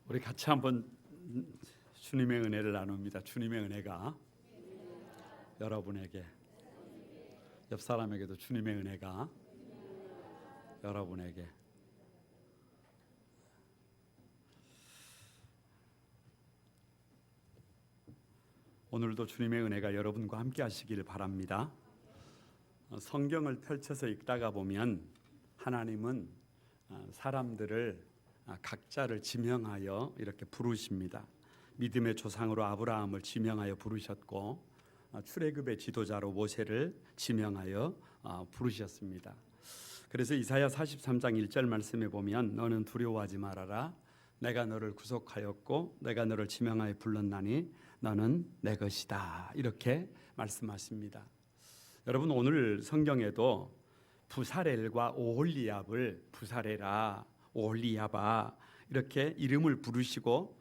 우리 같이 한번 주님의 은혜를 나눕니다. 주님의 은혜가 여러분에게, 옆 사람에게도 주님의 은혜가 여러분에게. 오늘도 주님의 은혜가 여러분과 함께 하시길 바랍니다. 성경을 펼쳐서 읽다가 보면 하나님은 사람들을 각자를 지명하여 이렇게 부르십니다. 믿음의 조상으로 아브라함을 지명하여 부르셨고, 출애굽의 지도자로 모세를 지명하여 부르셨습니다. 그래서 이사야 43장 1절 말씀에 보면 너는 두려워하지 말아라. 내가 너를 구속하였고 내가 너를 지명하여 불렀나니 너는 내 것이다. 이렇게 말씀하십니다. 여러분, 오늘 성경에도 부사렐과 오홀리압을 부사레라, 오홀리압아 이렇게 이름을 부르시고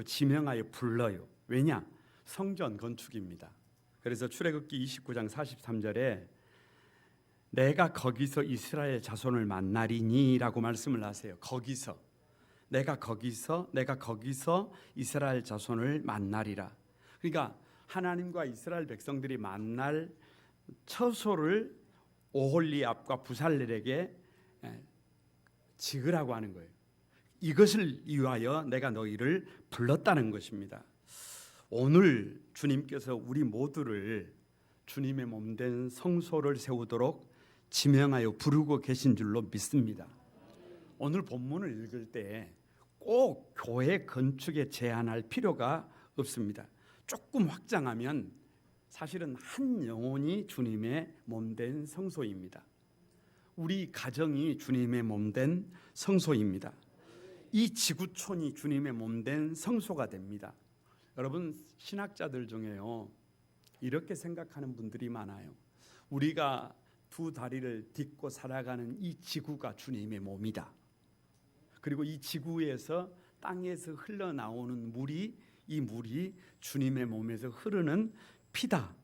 지명하여 불러요. 왜냐? 성전 건축입니다. 그래서 출애굽기 29장 43절에 내가 거기서 이스라엘 자손을 만나리니 라고 말씀을 하세요. 거기서 내가 거기서 이스라엘 자손을 만나리라. 그러니까 하나님과 이스라엘 백성들이 만날 처소를 오홀리압과 부살렐에게 지으라고 하는 거예요. 이것을 위하여 내가 너희를 불렀다는 것입니다. 오늘 주님께서 우리 모두를 주님의 몸된 성소를 세우도록 지명하여 부르고 계신 줄로 믿습니다. 오늘 본문을 읽을 때 꼭 교회 건축에 제한할 필요가 없습니다. 조금 확장하면 사실은 한 영혼이 주님의 몸된 성소입니다. 우리 가정이 주님의 몸된 성소입니다. 이 지구촌이 주님의 몸된 성소가 됩니다. 여러분, 신학자들 중에요 이렇게 생각하는 분들이 많아요. 우리가 두 다리를 딛고 살아가는 이 지구가 주님의 몸이다. 그리고 이 지구에서 땅에서 흘러나오는 물이, 이 물이 주님의 몸에서 흐르는 피다.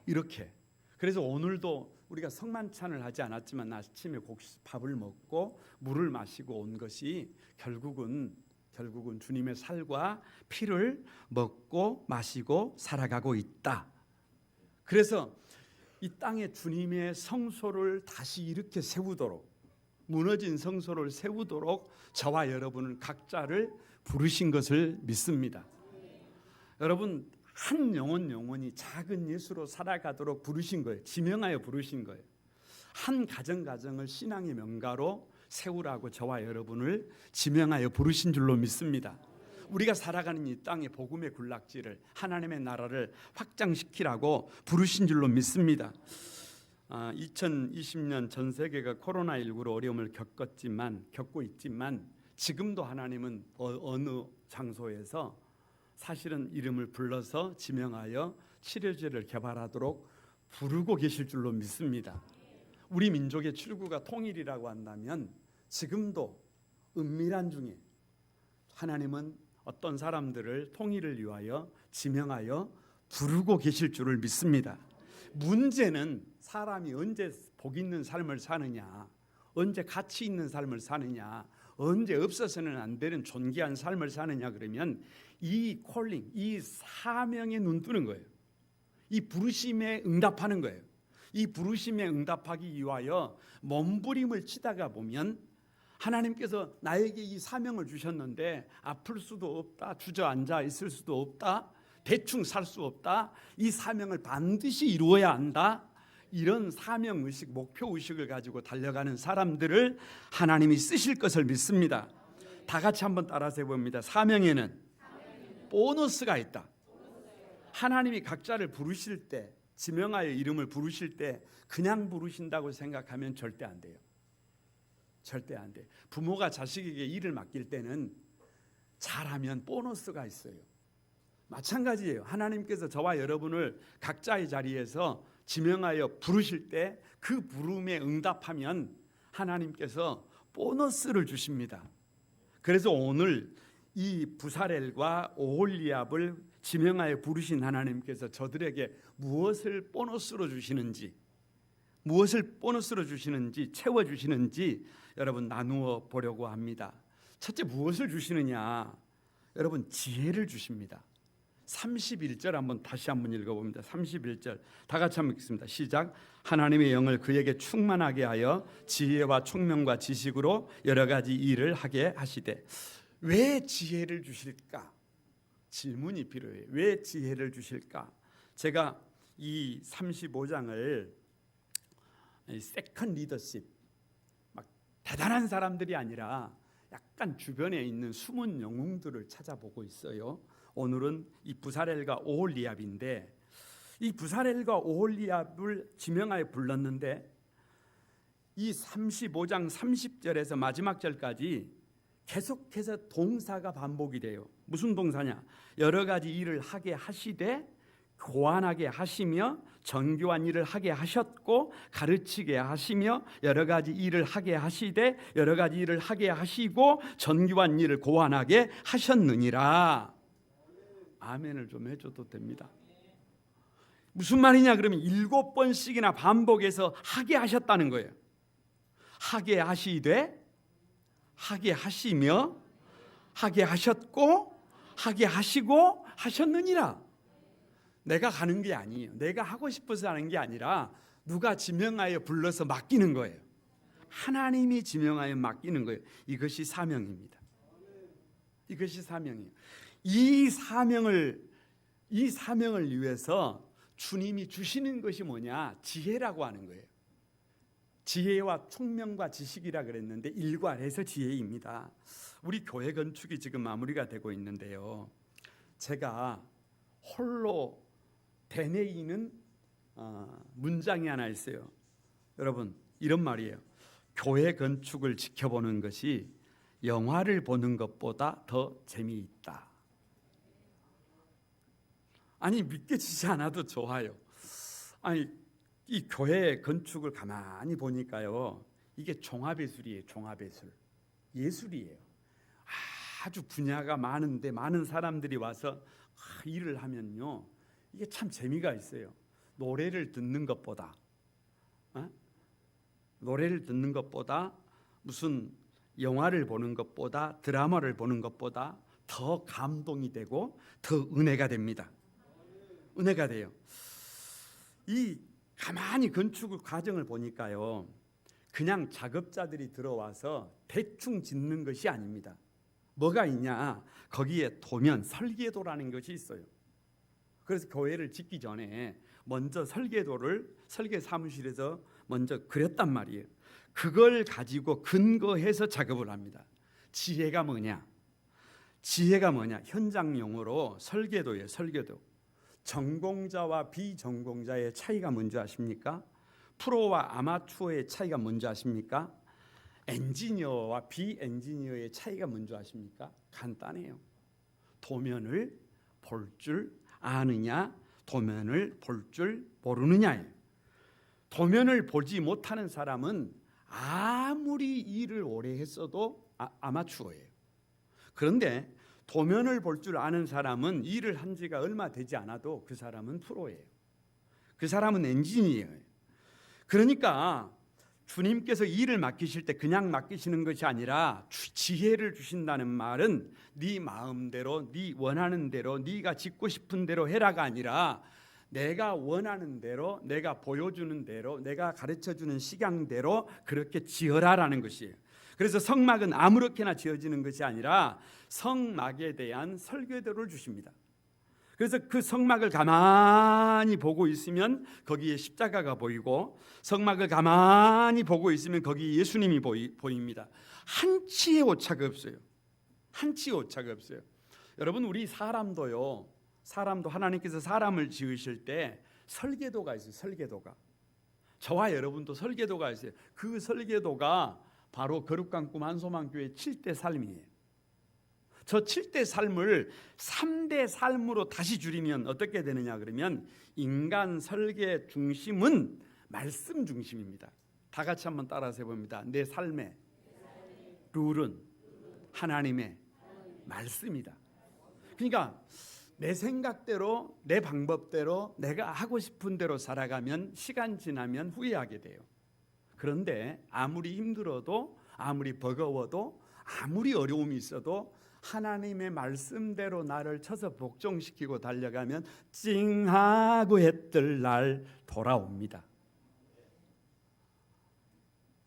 이렇게. 그래서 오늘도 우리가 성만찬을 하지 않았지만 아침에 밥을 먹고 물을 마시고 온 것이 결국은 주님의 살과 피를 먹고 마시고 살아가고 있다. 그래서 이 땅에 주님의 성소를 다시 이렇게 세우도록, 무너진 성소를 세우도록 저와 여러분은 각자를 부르신 것을 믿습니다. 여러분, 한 영혼이 작은 예수로 살아가도록 부르신 거예요. 지명하여 부르신 거예요. 한 가정을 신앙의 명가로 세우라고 저와 여러분을 지명하여 부르신 줄로 믿습니다. 우리가 살아가는 이 땅의 복음의 군락지를, 하나님의 나라를 확장시키라고 부르신 줄로 믿습니다. 2020년 전 세계가 코로나19로 어려움을 겪고 있지만 지금도 하나님은 어느 장소에서 사실은 이름을 불러서 지명하여 치료제를 개발하도록 부르고 계실 줄로 믿습니다. 우리 민족의 출구가 통일이라고 한다면 지금도 은밀한 중에 하나님은 어떤 사람들을 통일을 위하여 지명하여 부르고 계실 줄을 믿습니다. 문제는 사람이 언제 복 있는 삶을 사느냐, 언제 가치 있는 삶을 사느냐, 언제 없어서는 안 되는 존귀한 삶을 사느냐. 그러면 이 콜링, 이 사명에 눈 뜨는 거예요. 이 부르심에 응답하는 거예요. 이 부르심에 응답하기 위하여 몸부림을 치다가 보면 하나님께서 나에게 이 사명을 주셨는데 아플 수도 없다, 주저앉아 있을 수도 없다, 대충 살 수 없다, 이 사명을 반드시 이루어야 한다, 이런 사명의식, 목표의식을 가지고 달려가는 사람들을 하나님이 쓰실 것을 믿습니다. 다 같이 한번 따라서 해봅니다. 사명에는 보너스가 있다. 하나님이 각자를 부르실 때, 지명하여 이름을 부르실 때 그냥 부르신다고 생각하면 절대 안 돼요. 절대 안 돼. 부모가 자식에게 일을 맡길 때는 잘하면 보너스가 있어요. 마찬가지예요. 하나님께서 저와 여러분을 각자의 자리에서 지명하여 부르실 때 그 부름에 응답하면 하나님께서 보너스를 주십니다. 그래서 오늘 이 부사렐과 오홀리압을 지명하여 부르신 하나님께서 저들에게 무엇을 보너스로 주시는지 채워주시는지 여러분 나누어 보려고 합니다. 첫째 무엇을 주시느냐? 여러분 지혜를 주십니다. 31절 다시 한번 읽어봅니다. 31절 다 같이 한번 읽습니다. 시작. 하나님의 영을 그에게 충만하게 하여 지혜와 총명과 지식으로 여러 가지 일을 하게 하시되. 왜 지혜를 주실까? 질문이 필요해요. 왜 지혜를 주실까? 제가 이 35장을 세컨 리더십, 막 대단한 사람들이 아니라 약간 주변에 있는 숨은 영웅들을 찾아보고 있어요. 오늘은 이 부사렐과 오홀리압인데, 이 부사렐과 오홀리압을 지명하여 불렀는데 이 35장 30절에서 마지막 절까지 계속해서 동사가 반복이 돼요. 무슨 동사냐? 여러 가지 일을 하게 하시되, 고안하게 하시며, 정교한 일을 하게 하셨고, 가르치게 하시며, 여러 가지 일을 하게 하시되, 여러 가지 일을 하게 하시고, 정교한 일을 고안하게 하셨느니라. 아멘을 좀 해줘도 됩니다. 무슨 말이냐? 그러면 7번씩이나 반복해서 하게 하셨다는 거예요. 하게 하시되, 하게 하시며, 하게 하셨고, 하게 하시고 하셨느니라. 내가 가는 게 아니에요. 내가 하고 싶어서 하는 게 아니라 누가 지명하여 불러서 맡기는 거예요. 하나님이 지명하여 맡기는 거예요. 이것이 사명입니다. 이것이 사명이에요. 이 사명을 위해서 주님이 주시는 것이 뭐냐? 지혜라고 하는 거예요. 지혜와 총명과 지식이라 그랬는데 일괄해서 지혜입니다. 우리 교회 건축이 지금 마무리가 되고 있는데요. 제가 홀로 되뇌이는 문장이 하나 있어요. 여러분, 이런 말이에요. 교회 건축을 지켜보는 것이 영화를 보는 것보다 더 재미있다. 아니, 믿겨지지 않아도 좋아요. 아니, 이 교회 건축을 가만히 보니까요, 이게 종합예술이에요. 종합예술, 예술이에요. 아주 분야가 많은데 많은 사람들이 와서 일을 하면요, 이게 참 재미가 있어요. 노래를 듣는 것보다 무슨 영화를 보는 것보다, 드라마를 보는 것보다 더 감동이 되고 더 은혜가 됩니다. 은혜가 돼요. 이 가만히 건축 과정을 보니까요, 그냥 작업자들이 들어와서 대충 짓는 것이 아닙니다. 뭐가 있냐? 거기에 도면, 설계도라는 것이 있어요. 그래서 교회를 짓기 전에 먼저 설계도를 설계 사무실에서 먼저 그렸단 말이에요. 그걸 가지고 근거해서 작업을 합니다. 지혜가 뭐냐? 현장 용어로 설계도예요. 설계도. 전공자와 비전공자의 차이가 뭔지 아십니까? 프로와 아마추어의 차이가 뭔지 아십니까? 엔지니어와 비엔지니어의 차이가 뭔지 아십니까? 간단해요. 도면을 볼 줄 아느냐, 도면을 볼 줄 모르느냐예요. 도면을 보지 못하는 사람은 아무리 일을 오래 했어도 아마추어예요. 그런데 도면을 볼 줄 아는 사람은 일을 한 지가 얼마 되지 않아도 그 사람은 프로예요. 그 사람은 엔지니어예요. 그러니까 주님께서 일을 맡기실 때 그냥 맡기시는 것이 아니라 지혜를 주신다는 말은 네 마음대로, 네 원하는 대로, 네가 짓고 싶은 대로 해라가 아니라 내가 원하는 대로, 내가 보여주는 대로, 내가 가르쳐주는 식양대로 그렇게 지어라라는 것이에요. 그래서 성막은 아무렇게나 지어지는 것이 아니라 성막에 대한 설계도를 주십니다. 그래서 그 성막을 가만히 보고 있으면 거기에 십자가가 보이고, 성막을 가만히 보고 있으면 거기 예수님이 보입니다. 한치의 오차가 없어요. 한치의 오차가 없어요. 여러분, 우리 사람도 하나님께서 사람을 지으실 때 설계도가 있어요. 설계도가. 저와 여러분도 설계도가 있어요. 그 설계도가 바로 거룩한 꿈 한소망교회 7대 삶이에요. 저 7대 삶을 3대 삶으로 다시 줄이면 어떻게 되느냐 그러면 인간 설계 중심은 말씀 중심입니다. 다 같이 한번 따라서 해봅니다. 내 삶의 룰은 하나님의 말씀이다. 그러니까 내 생각대로, 내 방법대로, 내가 하고 싶은 대로 살아가면 시간 지나면 후회하게 돼요. 그런데 아무리 힘들어도, 아무리 버거워도, 아무리 어려움이 있어도 하나님의 말씀대로 나를 쳐서 복종시키고 달려가면 찡하고 해뜰 날 돌아옵니다.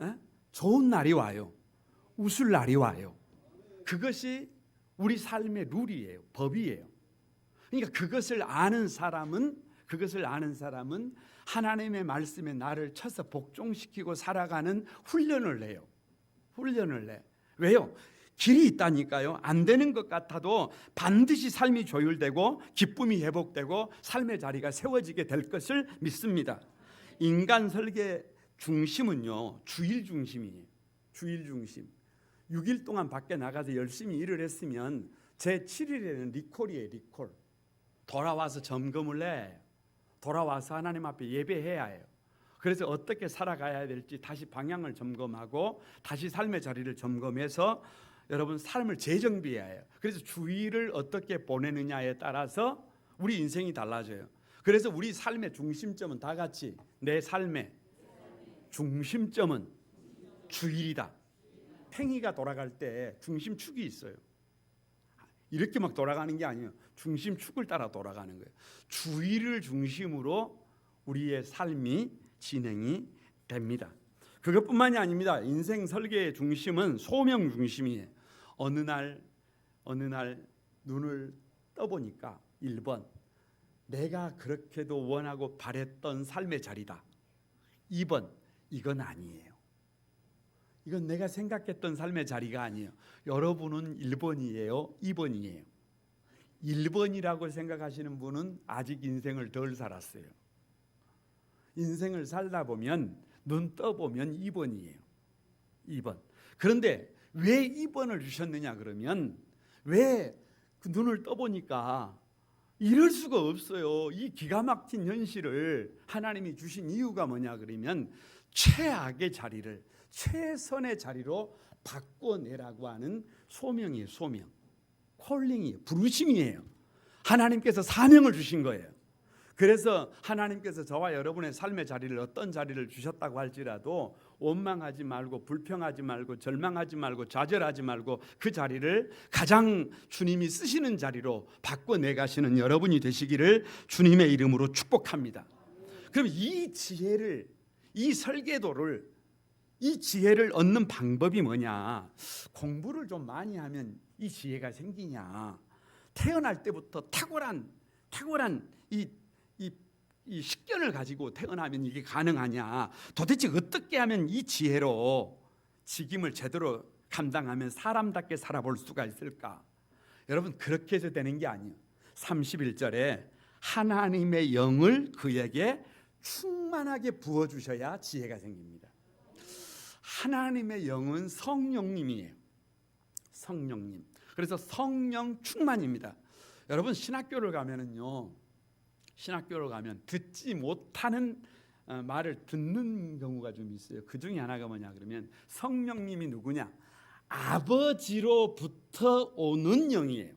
에? 좋은 날이 와요. 웃을 날이 와요. 그것이 우리 삶의 룰이에요. 법이에요. 그러니까 그것을 아는 사람은 하나님의 말씀에 나를 쳐서 복종시키고 살아가는 훈련을 해요. 훈련을 해. 왜요? 길이 있다니까요. 안 되는 것 같아도 반드시 삶이 조율되고 기쁨이 회복되고 삶의 자리가 세워지게 될 것을 믿습니다. 인간 설계 중심은요, 주일 중심이에요. 주일 중심. 6일 동안 밖에 나가서 열심히 일을 했으면 제 7일에는 리콜이에요. 리콜. 돌아와서 점검을 해. 돌아와서 하나님 앞에 예배해야 해요. 그래서 어떻게 살아가야 될지 다시 방향을 점검하고 다시 삶의 자리를 점검해서 여러분 삶을 재정비해야 해요. 그래서 주일을 어떻게 보내느냐에 따라서 우리 인생이 달라져요. 그래서 우리 삶의 중심점은 다 같이 내 삶의 중심점은 주일이다. 팽이가 돌아갈 때 중심축이 있어요. 이렇게 막 돌아가는 게 아니에요. 중심축을 따라 돌아가는 거예요. 주일을 중심으로 우리의 삶이 진행이 됩니다. 그것뿐만이 아닙니다. 인생 설계의 중심은 소명 중심이에요. 어느 날 눈을 떠보니까 1번 내가 그렇게도 원하고 바랬던 삶의 자리다. 2번 이건 아니에요. 이건 내가 생각했던 삶의 자리가 아니에요. 여러분은 1번이에요? 2번이에요? 1번이라고 생각하시는 분은 아직 인생을 덜 살았어요. 인생을 살다 보면 눈 떠보면 2번이에요. 2번. 그런데 왜 2번을 주셨느냐 그러면 왜 그 눈을 떠보니까 이럴 수가 없어요. 이 기가 막힌 현실을 하나님이 주신 이유가 뭐냐 그러면 최악의 자리를 최선의 자리로 바꿔내라고 하는 소명이에요. 소명. 콜링이에요. 부르심이에요. 하나님께서 사명을 주신 거예요. 그래서 하나님께서 저와 여러분의 삶의 자리를 어떤 자리를 주셨다고 할지라도 원망하지 말고 불평하지 말고 절망하지 말고 좌절하지 말고 그 자리를 가장 주님이 쓰시는 자리로 바꿔내 가시는 여러분이 되시기를 주님의 이름으로 축복합니다. 그럼 이 지혜를, 이 설계도를, 이 지혜를 얻는 방법이 뭐냐? 공부를 좀 많이 하면 이 지혜가 생기냐? 태어날 때부터 탁월한 이 식견을 가지고 태어나면 이게 가능하냐? 도대체 어떻게 하면 이 지혜로 직임을 제대로 감당하면 사람답게 살아볼 수가 있을까? 여러분 그렇게 해서 되는 게 아니에요. 31절에 하나님의 영을 그에게 충만하게 부어주셔야 지혜가 생깁니다. 하나님의 영은 성령님이에요. 성령님. 그래서 성령 충만입니다. 여러분 신학교를 가면은요. 신학교를 가면 듣지 못하는 말을 듣는 경우가 좀 있어요. 그 중에 하나가 뭐냐 그러면 성령님이 누구냐? 아버지로부터 오는 영이에요.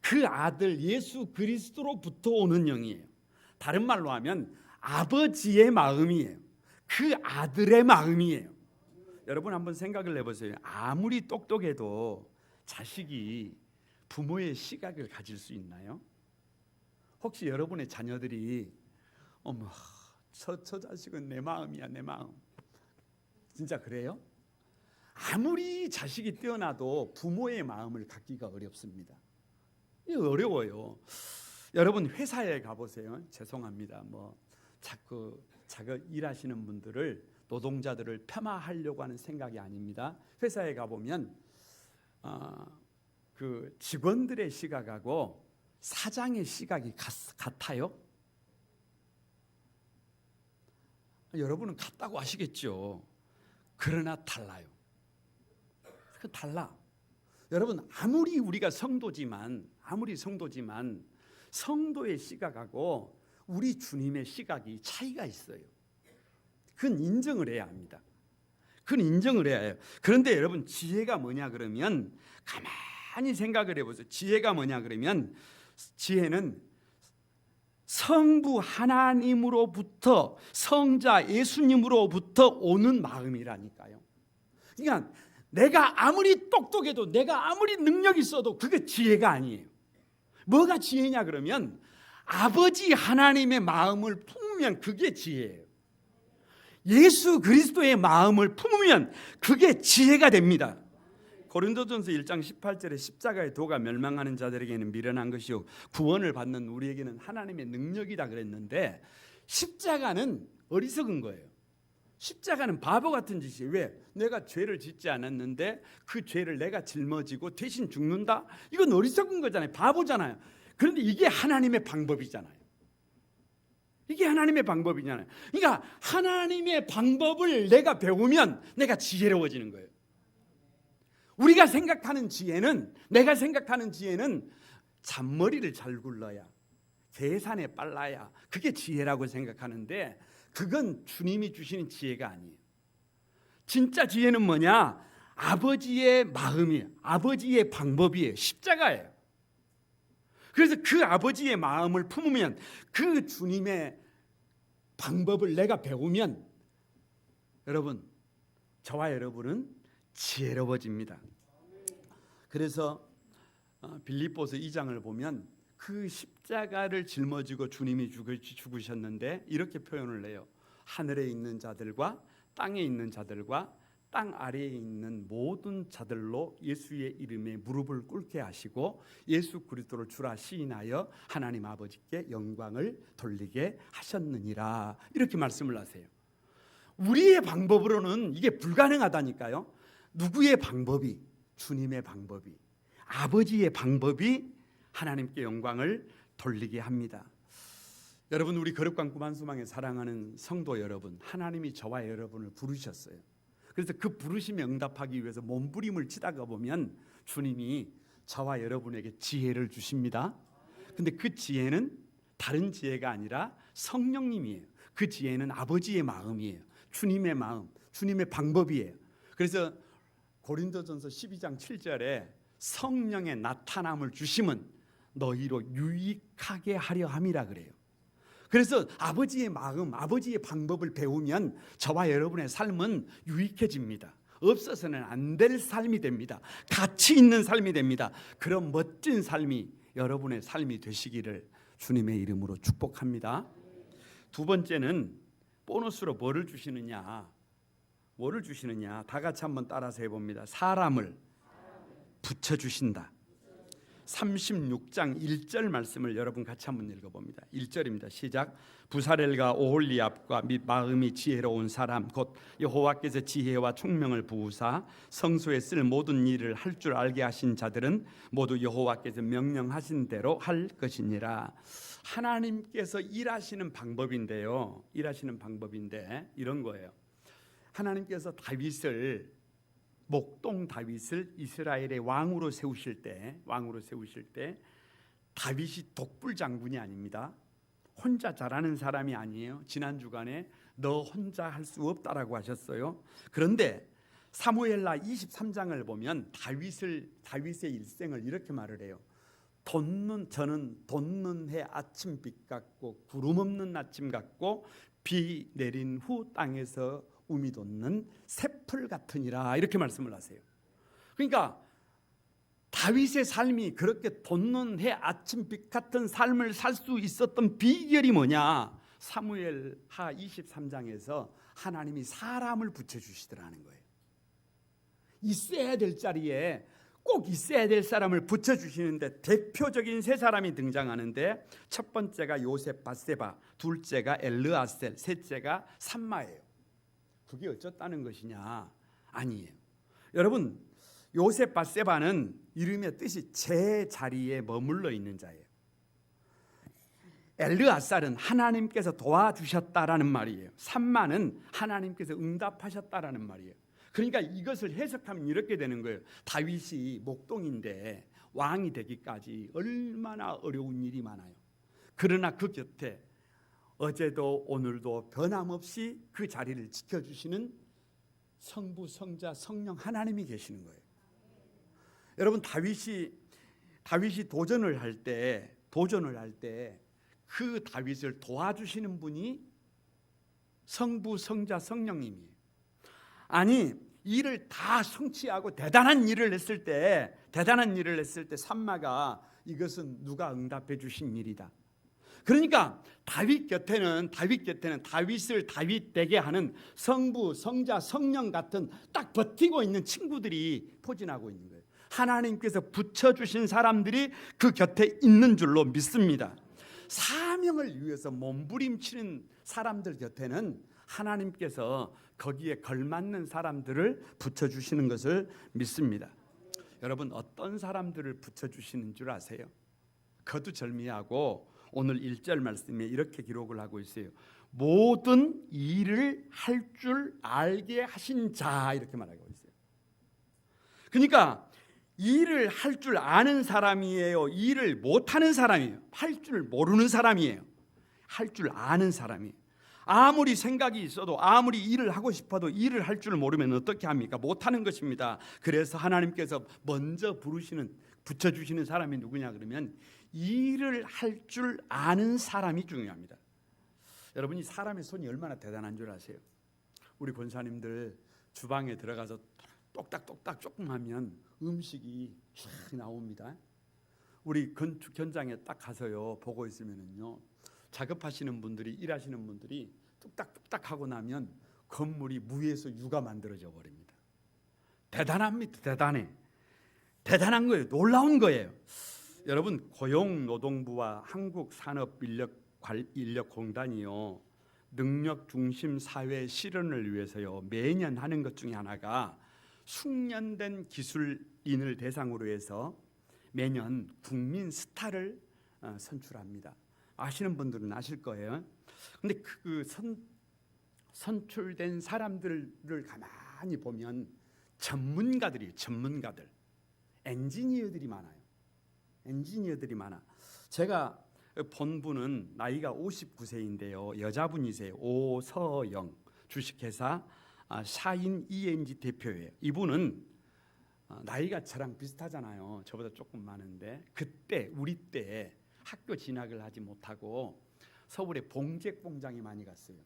그 아들 예수 그리스도로부터 오는 영이에요. 다른 말로 하면 아버지의 마음이에요. 그 아들의 마음이에요. 여러분 한번 생각을 해보세요. 아무리 똑똑해도 자식이 부모의 시각을 가질 수 있나요? 혹시 여러분의 자녀들이 어머 저 자식은 내 마음이야 내 마음 진짜 그래요? 아무리 자식이 뛰어나도 부모의 마음을 갖기가 어렵습니다. 이거 어려워요. 여러분 회사에 가보세요. 죄송합니다. 뭐 자꾸 일하시는 분들을 노동자들을 폄하하려고 하는 생각이 아닙니다. 회사에 가보면 그 직원들의 시각하고 사장의 시각이 같아요? 여러분은 같다고 아시겠죠? 그러나 달라요. 달라. 여러분 아무리 우리가 성도지만 성도의 시각하고 우리 주님의 시각이 차이가 있어요. 그건 인정을 해야 합니다. 그건 인정을 해야 해요. 그런데 여러분 지혜가 뭐냐 그러면 가만히 생각을 해보세요. 지혜가 뭐냐 그러면 지혜는 성부 하나님으로부터 성자 예수님으로부터 오는 마음이라니까요. 그러니까 내가 아무리 똑똑해도 내가 아무리 능력 있어도 그게 지혜가 아니에요. 뭐가 지혜냐 그러면 아버지 하나님의 마음을 품으면 그게 지혜예요. 예수 그리스도의 마음을 품으면 그게 지혜가 됩니다. 고린도전서 1장 18절에 십자가의 도가 멸망하는 자들에게는 미련한 것이요 구원을 받는 우리에게는 하나님의 능력이다 그랬는데 십자가는 어리석은 거예요. 십자가는 바보 같은 짓이에요. 왜? 내가 죄를 짓지 않았는데 그 죄를 내가 짊어지고 대신 죽는다? 이건 어리석은 거잖아요. 바보잖아요. 그런데 이게 하나님의 방법이잖아요. 이게 하나님의 방법이잖아요. 그러니까 하나님의 방법을 내가 배우면 내가 지혜로워지는 거예요. 우리가 생각하는 지혜는, 내가 생각하는 지혜는 잔머리를 잘 굴러야, 계산에 빨라야 그게 지혜라고 생각하는데 그건 주님이 주시는 지혜가 아니에요. 진짜 지혜는 뭐냐? 아버지의 마음이에요. 아버지의 방법이에요. 십자가예요. 그래서 그 아버지의 마음을 품으면, 그 주님의 방법을 내가 배우면 여러분, 저와 여러분은 지혜로워집니다. 그래서 빌립보서 2장을 보면 그 십자가를 짊어지고 주님이 죽으셨는데 이렇게 표현을 해요. 하늘에 있는 자들과 땅에 있는 자들과 땅 아래에 있는 모든 자들로 예수의 이름에 무릎을 꿇게 하시고 예수 그리스도를 주라 시인하여 하나님 아버지께 영광을 돌리게 하셨느니라. 이렇게 말씀을 하세요. 우리의 방법으로는 이게 불가능하다니까요. 누구의 방법이? 주님의 방법이, 아버지의 방법이 하나님께 영광을 돌리게 합니다. 여러분, 우리 거룩한 구만소망에 사랑하는 성도 여러분, 하나님이 저와 여러분을 부르셨어요. 그래서 그 부르심에 응답하기 위해서 몸부림을 치다가 보면 주님이 저와 여러분에게 지혜를 주십니다. 근데 그 지혜는 다른 지혜가 아니라 성령님이에요. 그 지혜는 아버지의 마음이에요. 주님의 마음, 주님의 방법이에요. 그래서 고린도전서 12장 7절에 성령의 나타남을 주심은 너희로 유익하게 하려 함이라 그래요. 그래서 아버지의 마음, 아버지의 방법을 배우면 저와 여러분의 삶은 유익해집니다. 없어서는 안 될 삶이 됩니다. 가치 있는 삶이 됩니다. 그런 멋진 삶이 여러분의 삶이 되시기를 주님의 이름으로 축복합니다. 두 번째는 보너스로 뭐를 주시느냐? 뭐를 주시느냐? 다 같이 한번 따라서 해봅니다. 사람을 붙여주신다. 36장 1절 말씀을 여러분 같이 한번 읽어봅니다. 1절입니다. 시작. 부사렐과 오홀리압과 및 마음이 지혜로운 사람 곧 여호와께서 지혜와 총명을 부으사 성소에 쓸 모든 일을 할 줄 알게 하신 자들은 모두 여호와께서 명령하신 대로 할 것이니라. 하나님께서 일하시는 방법인데요. 일하시는 방법인데 이런 거예요. 하나님께서 목동 다윗을 이스라엘의 왕으로 세우실 때 다윗이 독불 장군이 아닙니다. 혼자 잘하는 사람이 아니에요. 지난 주간에 너 혼자 할 수 없다라고 하셨어요. 그런데 사무엘하 23장을 보면 다윗의 일생을 이렇게 말을 해요. 저는 돋는 해 아침빛 같고 구름 없는 아침 같고 비 내린 후 땅에서 움이 돋는 새풀 같으니라. 이렇게 말씀을 하세요. 그러니까 다윗의 삶이 그렇게 돋는 해 아침빛 같은 삶을 살 수 있었던 비결이 뭐냐? 사무엘하 23장에서 하나님이 사람을 붙여주시더라는 거예요. 있어야 될 자리에 꼭 있어야 될 사람을 붙여주시는데 대표적인 세 사람이 등장하는데 첫 번째가 요셉 밧세바, 둘째가 엘르아셀, 셋째가 삼마예요. 그게 어쩌다는 것이냐? 아니에요. 여러분, 요셉 밧세바는 이름의 뜻이 제 자리에 머물러 있는 자예요. 엘르아살은 하나님께서 도와주셨다라는 말이에요. 삼마는 하나님께서 응답하셨다라는 말이에요. 그러니까 이것을 해석하면 이렇게 되는 거예요. 다윗이 목동인데 왕이 되기까지 얼마나 어려운 일이 많아요. 그러나 그 곁에 어제도 오늘도 변함없이 그 자리를 지켜주시는 성부, 성자, 성령 하나님이 계시는 거예요. 여러분, 다윗이 도전을 할 때 그 다윗을 도와주시는 분이 성부, 성자, 성령님이에요. 아니, 일을 다 성취하고 대단한 일을 했을 때 삼마가 이것은 누가 응답해 주신 일이다. 그러니까 다윗 곁에는 다윗을 다윗 되게 하는 성부, 성자, 성령 같은 딱 버티고 있는 친구들이 포진하고 있는 거예요. 하나님께서 붙여주신 사람들이 그 곁에 있는 줄로 믿습니다. 사명을 위해서 몸부림치는 사람들 곁에는 하나님께서 거기에 걸맞는 사람들을 붙여주시는 것을 믿습니다. 여러분, 어떤 사람들을 붙여주시는 줄 아세요? 거두절미하고 오늘 1절 말씀에 이렇게 기록을 하고 있어요. 모든 일을 할 줄 알게 하신 자, 이렇게 말하고 있어요. 그러니까 일을 할 줄 아는 사람이에요? 일을 못하는 사람이에요? 할 줄 모르는 사람이에요? 할 줄 아는 사람이에요. 아무리 생각이 있어도, 아무리 일을 하고 싶어도 일을 할 줄 모르면 어떻게 합니까? 못하는 것입니다. 그래서 하나님께서 먼저 붙여주시는 사람이 누구냐 그러면 일을 할 줄 아는 사람이 중요합니다. 여러분, 이 사람의 손이 얼마나 대단한 줄 아세요? 우리 권사님들 주방에 들어가서 똑딱똑딱 조금 하면 음식이 쫙 나옵니다. 우리 건축 현장에 딱 가서요 보고 있으면은요, 작업하시는 분들이, 일하시는 분들이 뚝딱뚝딱 하고 나면 건물이 무에서 유가 만들어져 버립니다. 대단합니다. 대단한 거예요. 놀라운 거예요. 여러분, 고용노동부와 한국산업인력공단이요, 능력 중심 사회 실현을 위해서요 매년 하는 것 중에 하나가 숙련된 기술인을 대상으로 해서 매년 국민 스타를 선출합니다. 아시는 분들은 아실 거예요. 근데 그 선출된 사람들을 가만히 보면 전문가들, 엔지니어들이 많아. 제가 본 분은 나이가 59세인데요. 여자분이세요. 오서영, 주식회사 샤인 ENG 대표예요. 이분은 나이가 저랑 비슷하잖아요. 저보다 조금 많은데 우리 때 학교 진학을 하지 못하고 서울의 봉제 공장에 많이 갔어요.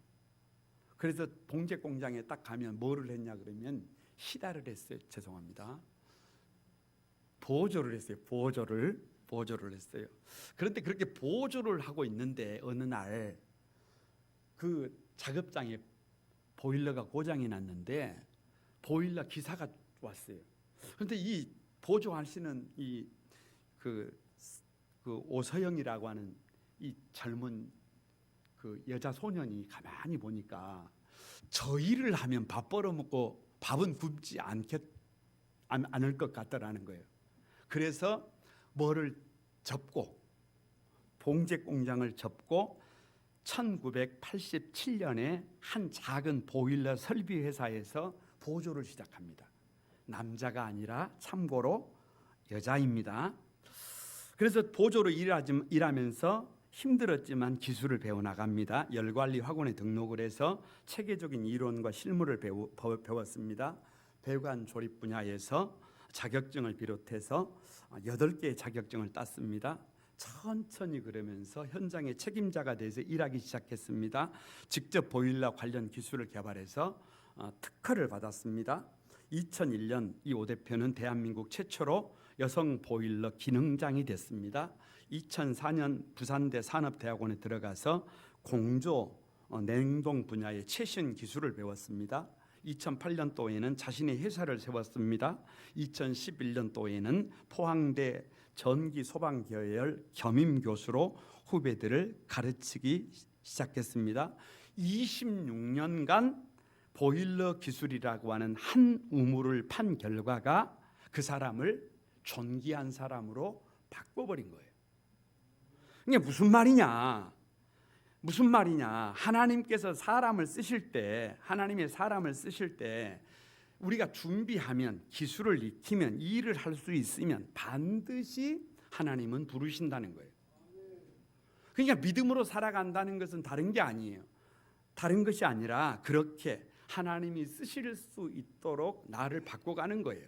그래서 봉제 공장에 딱 가면 뭐를 했냐 그러면 시다를 했어요. 죄송합니다. 보조를 했어요. 보조를 했어요. 그런데 그렇게 보조를 하고 있는데 어느 날 그 작업장에 보일러가 고장이 났는데 보일러 기사가 왔어요. 그런데 이 보조하시는 그 오서영이라고 하는 이 젊은 그 여자 소년이 가만히 보니까 저 일을 하면 밥 벌어먹고 밥은 굶지 않을 것 같다라는 거예요. 그래서 뭐를 접고, 봉제 공장을 접고 1987년에 한 작은 보일러 설비 회사에서 보조를 시작합니다. 남자가 아니라 참고로 여자입니다. 그래서 보조로 일하면서 힘들었지만 기술을 배워나갑니다. 열관리 학원에 등록을 해서 체계적인 이론과 실무를 배웠습니다. 배관 조립 분야에서 자격증을 비롯해서 8개의 자격증을 땄습니다. 천천히 그러면서 현장의 책임자가 돼서 일하기 시작했습니다. 직접 보일러 관련 기술을 개발해서 특허를 받았습니다. 2001년 이 오 대표는 대한민국 최초로 여성 보일러 기능장이 됐습니다. 2004년 부산대 산업대학원에 들어가서 공조 냉동 분야의 최신 기술을 배웠습니다. 2008년도에는 자신의 회사를 세웠습니다. 2011년도에는 포항대 전기소방계열 겸임교수로 후배들을 가르치기 시작했습니다. 26년간 보일러 기술이라고 하는 한 우물을 판 결과가 그 사람을 존귀한 사람으로 바꿔버린 거예요. 이게 무슨 말이냐? 하나님께서 사람을 쓰실 때, 우리가 준비하면, 기술을 익히면, 일을 할 수 있으면 반드시 하나님은 부르신다는 거예요. 그러니까 믿음으로 살아간다는 것은 다른 게 아니에요. 다른 것이 아니라 그렇게 하나님이 쓰실 수 있도록 나를 바꿔가는 거예요.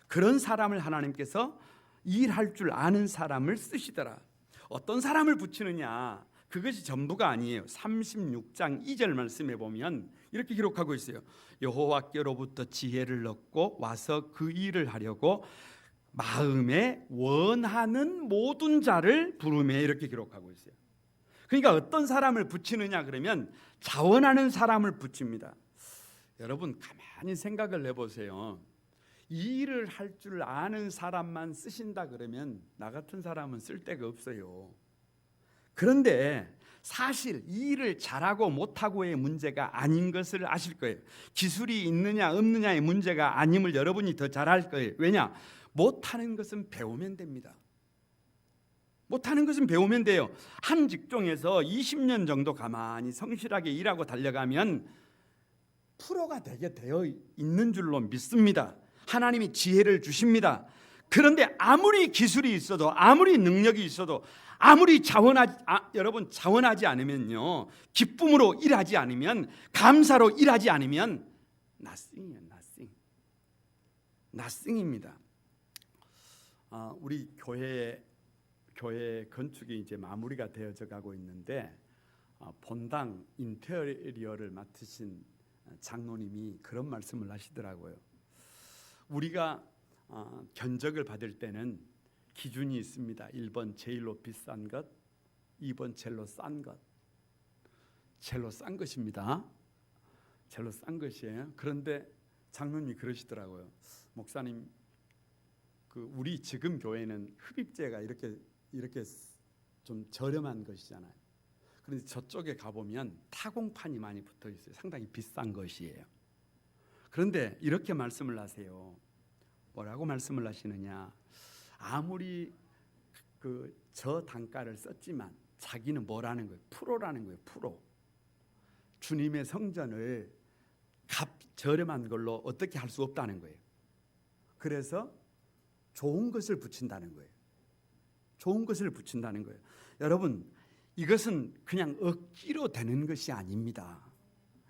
그런 사람을 하나님께서 일할 줄 아는 사람을 쓰시더라. 어떤 사람을 붙이느냐? 그것이 전부가 아니에요. 36장 2절 말씀에 보면 이렇게 기록하고 있어요. 여호와께로부터 지혜를 얻고 와서 그 일을 하려고 마음에 원하는 모든 자를 부르매, 이렇게 기록하고 있어요. 그러니까 어떤 사람을 붙이느냐 그러면 자원하는 사람을 붙입니다. 여러분 가만히 생각을 해보세요. 이 일을 할 줄 아는 사람만 쓰신다 그러면 나 같은 사람은 쓸 데가 없어요. 그런데 사실 이 일을 잘하고 못하고의 문제가 아닌 것을 아실 거예요. 기술이 있느냐 없느냐의 문제가 아님을 여러분이 더 잘할 거예요. 왜냐? 못하는 것은 배우면 됩니다. 못하는 것은 배우면 돼요. 한 직종에서 20년 정도 가만히 성실하게 일하고 달려가면 프로가 되게 되어 있는 줄로 믿습니다. 하나님이 지혜를 주십니다. 그런데 아무리 기술이 있어도, 아무리 능력이 있어도, 아무리 여러분 자원하지 않으면요, 기쁨으로 일하지 않으면, 감사로 일하지 않으면 nothing이에요. nothing입니다. 우리 교회 건축이 이제 마무리가 되어져 가고 있는데, 본당 인테리어를 맡으신 장로님이 그런 말씀을 하시더라고요. 우리가 견적을 받을 때는 기준이 있습니다. 1번 제일로 비싼 것, 2번 제일로 싼 것. 제일로 싼 것입니다. 제일로 싼 것이에요. 그런데 장로님이 그러시더라고요. 목사님, 우리 지금 교회는 흡입제가 이렇게 좀 저렴한 것이잖아요. 그런데 저쪽에 가보면 타공판이 많이 붙어 있어요. 상당히 비싼 것이에요. 그런데 이렇게 말씀을 하세요. 뭐라고 말씀을 하시느냐? 아무리 저 단가를 썼지만 자기는 뭐라는 거예요? 프로라는 거예요. 프로. 주님의 성전을 저렴한 걸로 어떻게 할 수 없다는 거예요. 그래서 좋은 것을 붙인다는 거예요. 좋은 것을 붙인다는 거예요. 여러분, 이것은 그냥 억지로 되는 것이 아닙니다.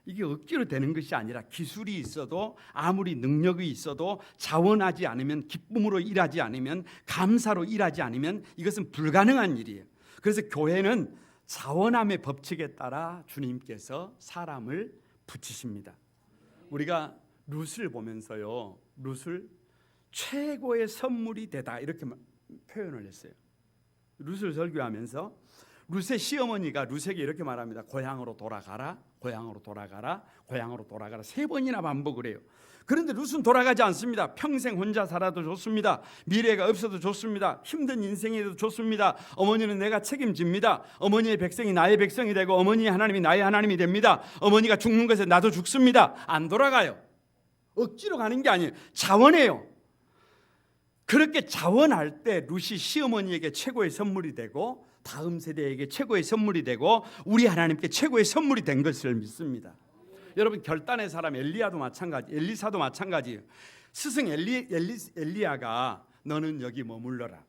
이게 억지로 되는 것이 아니라 기술이 있어도, 아무리 능력이 있어도 자원하지 않으면, 기쁨으로 일하지 않으면, 감사로 일하지 않으면 이것은 불가능한 일이에요. 그래서 교회는 자원함의 법칙에 따라 주님께서 사람을 붙이십니다. 우리가 룻을 보면서요, 룻을 최고의 선물이 되다 이렇게 표현을 했어요. 룻을 설교하면서 룻의 시어머니가 룻에게 이렇게 말합니다. 고향으로 돌아가라, 고향으로 돌아가라, 고향으로 돌아가라. 3번이나 반복을 해요. 그런데 룻은 돌아가지 않습니다. 평생 혼자 살아도 좋습니다. 미래가 없어도 좋습니다. 힘든 인생에도 좋습니다. 어머니는 내가 책임집니다. 어머니의 백성이 나의 백성이 되고 어머니의 하나님이 나의 하나님이 됩니다. 어머니가 죽는 것에 나도 죽습니다. 안 돌아가요. 억지로 가는 게 아니에요. 자원해요. 그렇게 자원할 때 룻이 시어머니에게 최고의 선물이 되고 다음 세대에게 최고의 선물이 되고 우리 하나님께 최고의 선물이 된 것을 믿습니다. 여러분, 결단의 사람 엘리야도 마찬가지, 엘리사도 마찬가지예요. 스승 엘리야가 너는 여기 머물러라,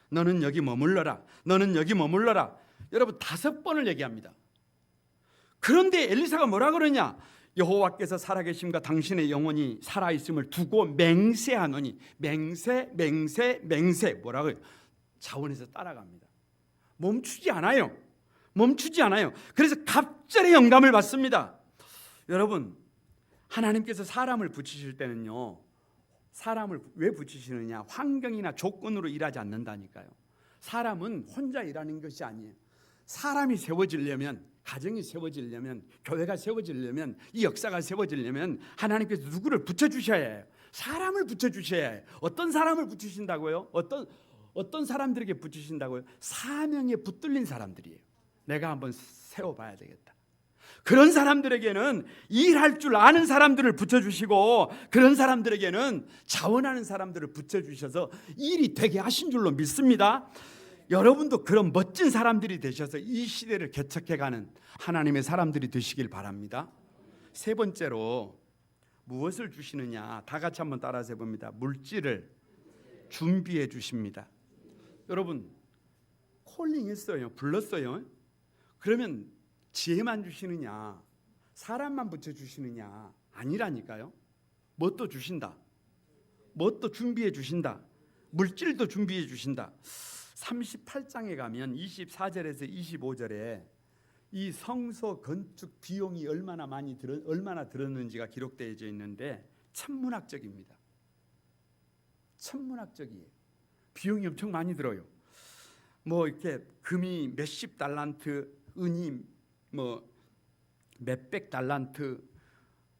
너는 여기 머물러라, 너는 여기 머물러라. 여러분 5번을 얘기합니다. 그런데 엘리사가 뭐라 그러냐? 여호와께서 살아계심과 당신의 영혼이 살아있음을 두고 맹세하노니, 맹세 뭐라고요? 자원해서 따라갑니다. 멈추지 않아요. 그래서 갑절의 영감을 받습니다. 여러분, 하나님께서 사람을 붙이실 때는요, 사람을 왜 붙이시느냐? 환경이나 조건으로 일하지 않는다니까요. 사람은 혼자 일하는 것이 아니에요. 사람이 세워지려면, 가정이 세워지려면, 교회가 세워지려면, 이 역사가 세워지려면 하나님께서 누구를 붙여주셔야 해요. 사람을 붙여주셔야 해요. 어떤 사람을 붙이신다고요? 어떤 사람들에게 붙이신다고요? 사명에 붙들린 사람들이에요. 내가 한번 세워봐야 되겠다. 그런 사람들에게는 일할 줄 아는 사람들을 붙여주시고, 그런 사람들에게는 자원하는 사람들을 붙여주셔서 일이 되게 하신 줄로 믿습니다. 여러분도 그런 멋진 사람들이 되셔서 이 시대를 개척해가는 하나님의 사람들이 되시길 바랍니다. 3번째로 무엇을 주시느냐? 다 같이 한번 따라서 해봅니다. 물질을 준비해 주십니다. 여러분, 콜링했어요. 불렀어요. 그러면 지혜만 주시느냐, 사람만 붙여주시느냐? 아니라니까요. 뭣도 주신다. 뭣도 준비해 주신다. 물질도 준비해 주신다. 38장에 가면 24절에서 25절에 이 성소 건축 비용이 얼마나 들었는지가 기록되어져 있는데 천문학적입니다. 천문학적이에요. 비용이 엄청 많이 들어요. 뭐 이렇게 금이 몇십 달란트, 은이 뭐 몇백 달란트,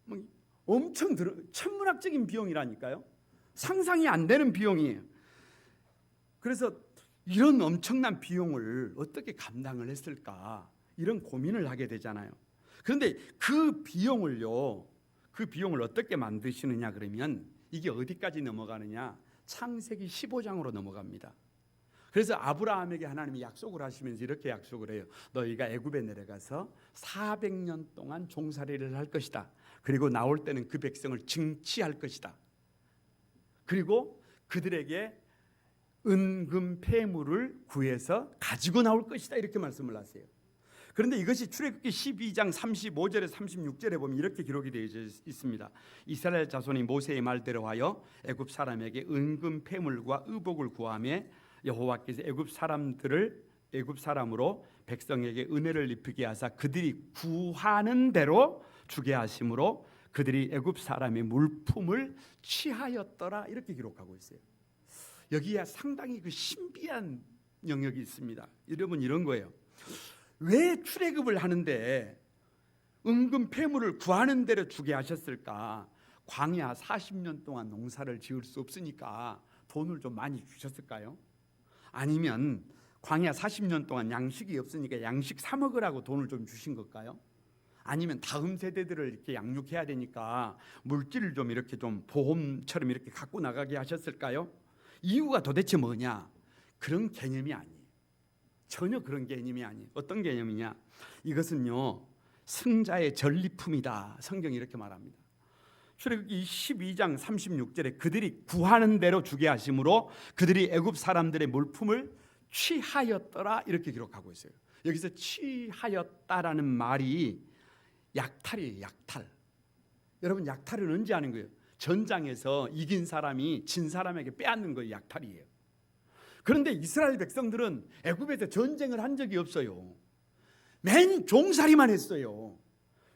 뭐 엄청 천문학적인 비용이라니까요. 상상이 안 되는 비용이에요. 그래서 이런 엄청난 비용을 어떻게 감당을 했을까, 이런 고민을 하게 되잖아요. 그런데 그 비용을 어떻게 만드시느냐 그러면 이게 어디까지 넘어가느냐, 창세기 15장으로 넘어갑니다. 그래서 아브라함에게 하나님이 약속을 하시면서 이렇게 약속을 해요. 너희가 애굽에 내려가서 400년 동안 종살이를 할 것이다. 그리고 나올 때는 그 백성을 증치할 것이다. 그리고 그들에게 은금 폐물을 구해서 가지고 나올 것이다, 이렇게 말씀을 하세요. 그런데 이것이 출애굽기 12장 35절에 36절에 보면 이렇게 기록이 되어 있습니다. 이스라엘 자손이 모세의 말대로 하여 애굽 사람에게 은금 폐물과 의복을 구하며 여호와께서 애굽 사람으로 백성에게 은혜를 입히게 하사 그들이 구하는 대로 주게 하심으로 그들이 애굽 사람의 물품을 취하였더라, 이렇게 기록하고 있어요. 여기에 상당히 그 신비한 영역이 있습니다. 여러분, 이런 거예요. 왜 출애굽을 하는데 은금 폐물을 구하는 대로 주게 하셨을까? 광야 40년 동안 농사를 지을 수 없으니까 돈을 좀 많이 주셨을까요? 아니면 광야 40년 동안 양식이 없으니까 양식 사 먹으라고 돈을 좀 주신 걸까요? 아니면 다음 세대들을 이렇게 양육해야 되니까 물질을 좀 이렇게 좀 보험처럼 이렇게 갖고 나가게 하셨을까요? 이유가 도대체 뭐냐? 그런 개념이 아니에요. 전혀 그런 개념이 아니에요. 어떤 개념이냐? 이것은요, 승자의 전리품이다. 성경이 이렇게 말합니다. 출애굽기 12장 36절에 그들이 구하는 대로 주게 하심으로 그들이 애굽 사람들의 물품을 취하였더라, 이렇게 기록하고 있어요. 여기서 취하였다라는 말이 약탈이에요. 약탈. 여러분, 약탈은 언제 하는 거예요? 전장에서 이긴 사람이 진 사람에게 빼앗는 거예요. 약탈이에요. 그런데 이스라엘 백성들은 애굽에서 전쟁을 한 적이 없어요. 맨 종살이만 했어요.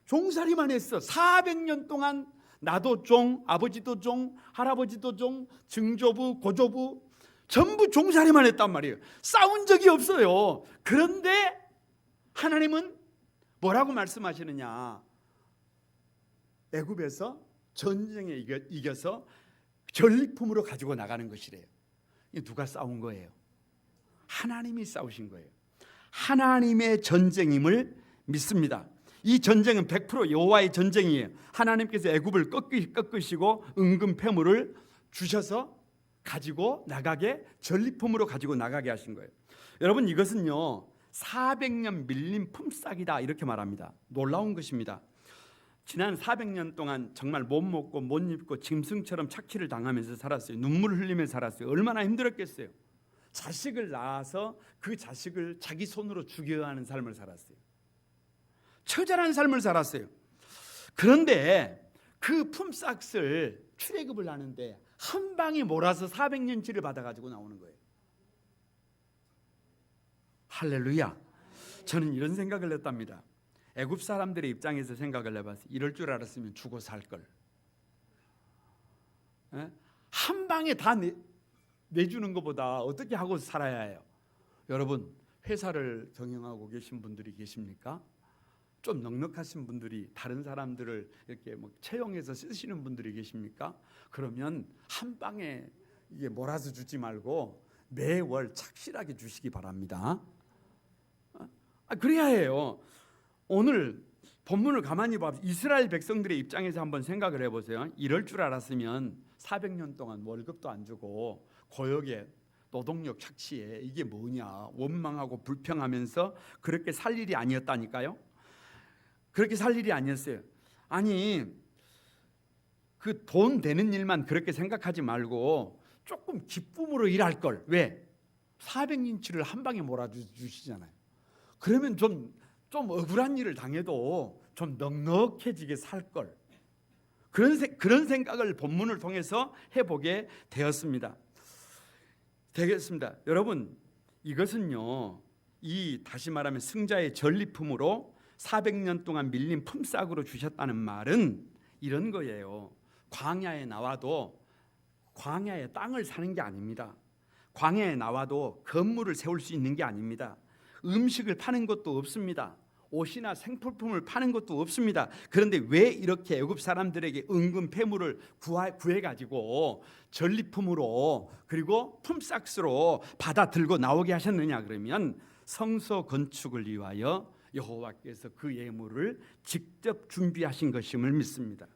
종살이만 했어. 400년 동안 나도 종, 아버지도 종, 할아버지도 종, 증조부, 고조부 전부 종살이만 했단 말이에요. 싸운 적이 없어요. 그런데 하나님은 뭐라고 말씀하시느냐? 애굽에서 전쟁에 이겨서 전리품으로 가지고 나가는 것이래요. 누가 싸운 거예요? 하나님이 싸우신 거예요. 하나님의 전쟁임을 믿습니다. 이 전쟁은 100% 여호와의 전쟁이에요. 하나님께서 애굽을 꺾으시고 은금 폐물을 주셔서 가지고 나가게, 전리품으로 가지고 나가게 하신 거예요. 여러분, 이것은요 400년 밀린 품삯이다, 이렇게 말합니다. 놀라운 것입니다. 지난 400년 동안 정말 못 먹고 못 입고 짐승처럼 착취를 당하면서 살았어요. 눈물을 흘리면서 살았어요. 얼마나 힘들었겠어요. 자식을 낳아서 그 자식을 자기 손으로 죽여야 하는 삶을 살았어요. 처절한 삶을 살았어요. 그런데 그 품삯을 출애굽을 하는데 한 방에 몰아서 400년치를 받아가지고 나오는 거예요. 할렐루야. 저는 이런 생각을 했답니다. 애굽 사람들의 입장에서 생각을 해봤어요. 이럴 줄 알았으면 죽어 살 걸. 한 방에 다 내주는 것보다 어떻게 하고 살아야 해요? 여러분, 회사를 경영하고 계신 분들이 계십니까? 좀 넉넉하신 분들이 다른 사람들을 이렇게 뭐 채용해서 쓰시는 분들이 계십니까? 그러면 한 방에 이게 몰아서 주지 말고 매월 착실하게 주시기 바랍니다. 그래야 해요. 오늘 본문을 가만히 봐. 이스라엘 백성들의 입장에서 한번 생각을 해보세요. 이럴 줄 알았으면 400년 동안 월급도 안 주고 고역에 노동력 착취에 이게 뭐냐, 원망하고 불평하면서 그렇게 살 일이 아니었다니까요. 그렇게 살 일이 아니었어요. 아니, 그 돈 되는 일만 그렇게 생각하지 말고 조금 기쁨으로 일할 걸. 왜? 400인치를 한 방에 몰아주시잖아요. 그러면 좀 억울한 일을 당해도 좀 넉넉해지게 살 걸. 그런 생각을 본문을 통해서 해보게 되었습니다. 여러분, 이것은요, 이 다시 말하면 승자의 전리품으로 400년 동안 밀린 품삯으로 주셨다는 말은 이런 거예요. 광야에 나와도 광야에 땅을 사는 게 아닙니다. 광야에 나와도 건물을 세울 수 있는 게 아닙니다. 음식을 파는 것도 없습니다. 옷이나 생필품을 파는 것도 없습니다. 그런데 왜 이렇게 애굽 사람들에게 은금 패물을 구해가지고 전리품으로 그리고 품삯으로 받아 들고 나오게 하셨느냐 그러면 성소 건축을 위하여 여호와께서 그 예물을 직접 준비하신 것임을 믿습니다.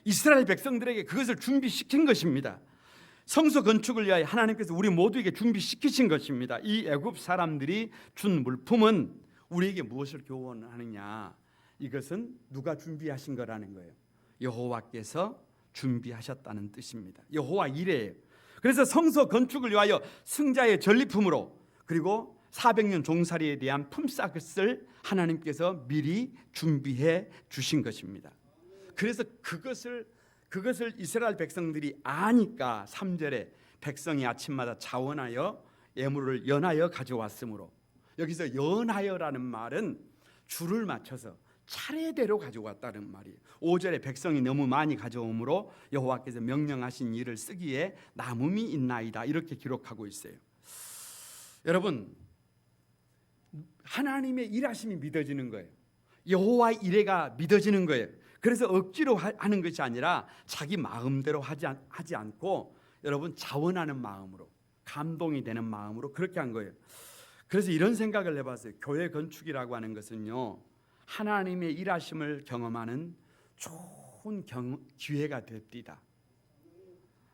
이스라엘 백성들에게 그것을 준비시킨 것입니다. 성소 건축을 위하여 하나님께서 우리 모두에게 준비시키신 것입니다. 이 애굽 사람들이 준 물품은 우리에게 무엇을 교훈하느냐? 이것은 누가 준비하신 거라는 거예요. 여호와께서 준비하셨다는 뜻입니다. 여호와 이레예요. 그래서 성소 건축을 위하여 승자의 전리품으로 그리고 400년 종살이에 대한 품삯을 하나님께서 미리 준비해 주신 것입니다. 그래서 그것을 이스라엘 백성들이 아니까 3절에 백성이 아침마다 자원하여 예물을 연하여 가져왔으므로, 여기서 연하여라는 말은 줄을 맞춰서 차례대로 가져왔다는 말이에요. 5절에 백성이 너무 많이 가져오므로 여호와께서 명령하신 일을 쓰기에 남음이 있나이다, 이렇게 기록하고 있어요. 여러분, 하나님의 일하심이 믿어지는 거예요. 여호와의 이레가 믿어지는 거예요. 그래서 억지로 하는 것이 아니라 자기 마음대로 하지 않고 여러분 자원하는 마음으로, 감동이 되는 마음으로 그렇게 한 거예요. 그래서 이런 생각을 해봤어요. 교회 건축이라고 하는 것은요, 하나님의 일하심을 경험하는 좋은 기회가 됩니다.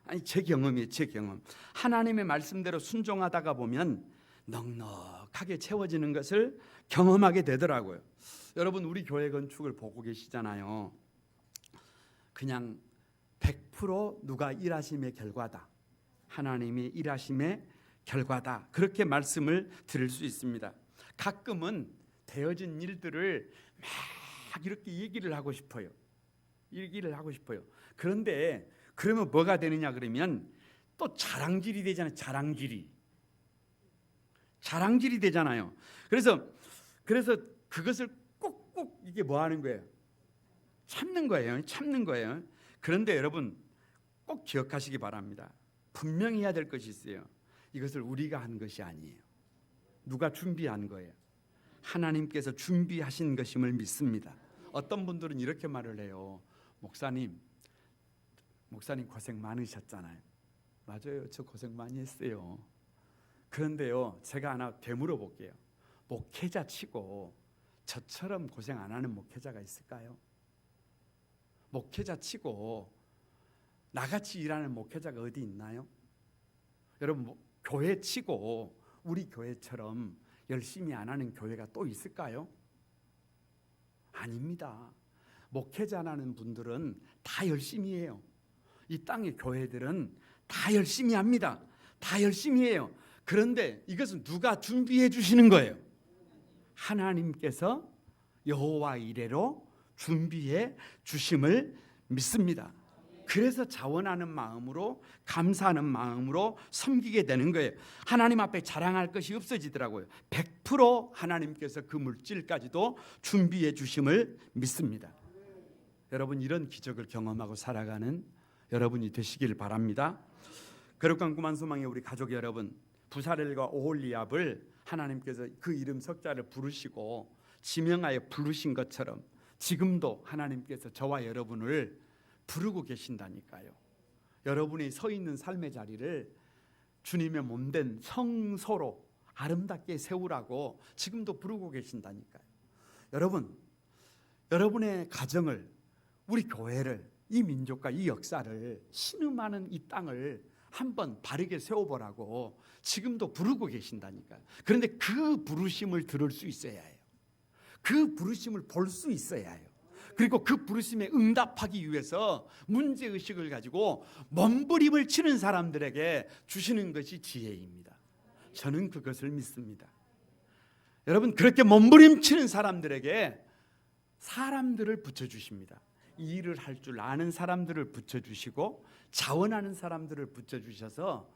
아니, 제 경험이에요. 제 경험. 하나님의 말씀대로 순종하다가 보면 넉넉하게 채워지는 것을 경험하게 되더라고요. 여러분, 우리 교회 건축을 보고 계시잖아요. 그냥 100% 누가 일하심의 결과다, 하나님의 일하심의 결과다, 그렇게 말씀을 드릴 수 있습니다. 가끔은 되어진 일들을 막 이렇게 얘기를 하고 싶어요. 그런데 그러면 뭐가 되느냐 그러면 또 자랑질이 되잖아요. 자랑질이 되잖아요. 그래서 그것을 꾹꾹 이게 뭐 하는 거예요? 참는 거예요. 그런데 여러분 꼭 기억하시기 바랍니다. 분명히 해야 될 것이 있어요. 이것을 우리가 한 것이 아니에요. 누가 준비한 거예요? 하나님께서 준비하신 것임을 믿습니다. 어떤 분들은 이렇게 말을 해요. 목사님 고생 많으셨잖아요. 맞아요. 저 고생 많이 했어요. 그런데요, 제가 하나 되물어 볼게요. 목회자 치고 저처럼 고생 안 하는 목회자가 있을까요? 목회자 치고 나같이 일하는 목회자가 어디 있나요? 여러분, 교회 치고 우리 교회처럼 열심히 안 하는 교회가 또 있을까요? 아닙니다. 목회자라는 분들은 다 열심히 해요. 이 땅의 교회들은 다 열심히 합니다. 다 열심히 해요. 그런데 이것은 누가 준비해 주시는 거예요? 하나님께서 여호와 이레로 준비해 주심을 믿습니다. 그래서 자원하는 마음으로, 감사하는 마음으로 섬기게 되는 거예요. 하나님 앞에 자랑할 것이 없어지더라고요. 100% 하나님께서 그 물질까지도 준비해 주심을 믿습니다. 여러분, 이런 기적을 경험하고 살아가는 여러분이 되시길 바랍니다. 거룩한 구만 소망의 우리 가족 여러분, 부사렐과 오홀리압을 하나님께서 그 이름 석자를 부르시고 지명하여 부르신 것처럼 지금도 하나님께서 저와 여러분을 부르고 계신다니까요. 여러분이 서 있는 삶의 자리를 주님의 몸된 성소로 아름답게 세우라고 지금도 부르고 계신다니까요. 여러분, 여러분의 가정을, 우리 교회를, 이 민족과 이 역사를, 신음하는 이 땅을 한번 바르게 세워보라고 지금도 부르고 계신다니까요. 그런데 그 부르심을 들을 수 있어야 해요. 그 부르심을 볼 수 있어야 해요. 그리고 그 부르심에 응답하기 위해서 문제의식을 가지고 몸부림을 치는 사람들에게 주시는 것이 지혜입니다. 저는 그것을 믿습니다. 여러분, 그렇게 몸부림치는 사람들에게 사람들을 붙여주십니다. 이 일을 할 줄 아는 사람들을 붙여주시고 자원하는 사람들을 붙여주셔서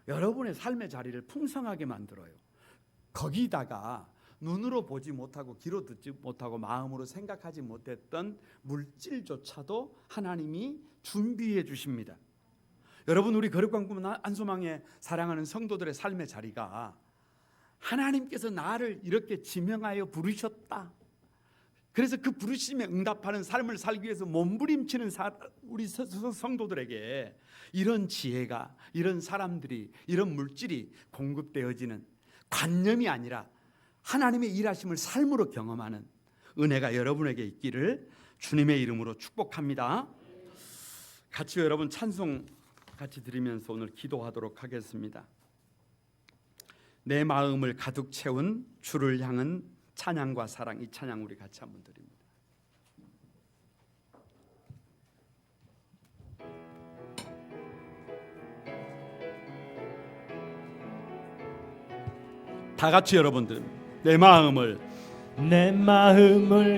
여러분의 삶의 자리를 풍성하게 만들어요. 거기다가 눈으로 보지 못하고 귀로 듣지 못하고 마음으로 생각하지 못했던 물질조차도 하나님이 준비해 주십니다. 여러분, 우리 거룩광금 안소망에 사랑하는 성도들의 삶의 자리가 하나님께서 나를 이렇게 지명하여 부르셨다. 그래서 그 부르심에 응답하는 삶을 살기 위해서 몸부림치는 우리 성도들에게 이런 지혜가, 이런 사람들이, 이런 물질이 공급되어지는 관념이 아니라 하나님의 일하심을 삶으로 경험하는 은혜가 여러분에게 있기를 주님의 이름으로 축복합니다. 같이 여러분 찬송 같이 드리면서 오늘 기도하도록 하겠습니다. 내 마음을 가득 채운 주를 향한 찬양과 사랑, 이 찬양 우리 같이 한번 드립니다. 다 같이 여러분들 내 마음을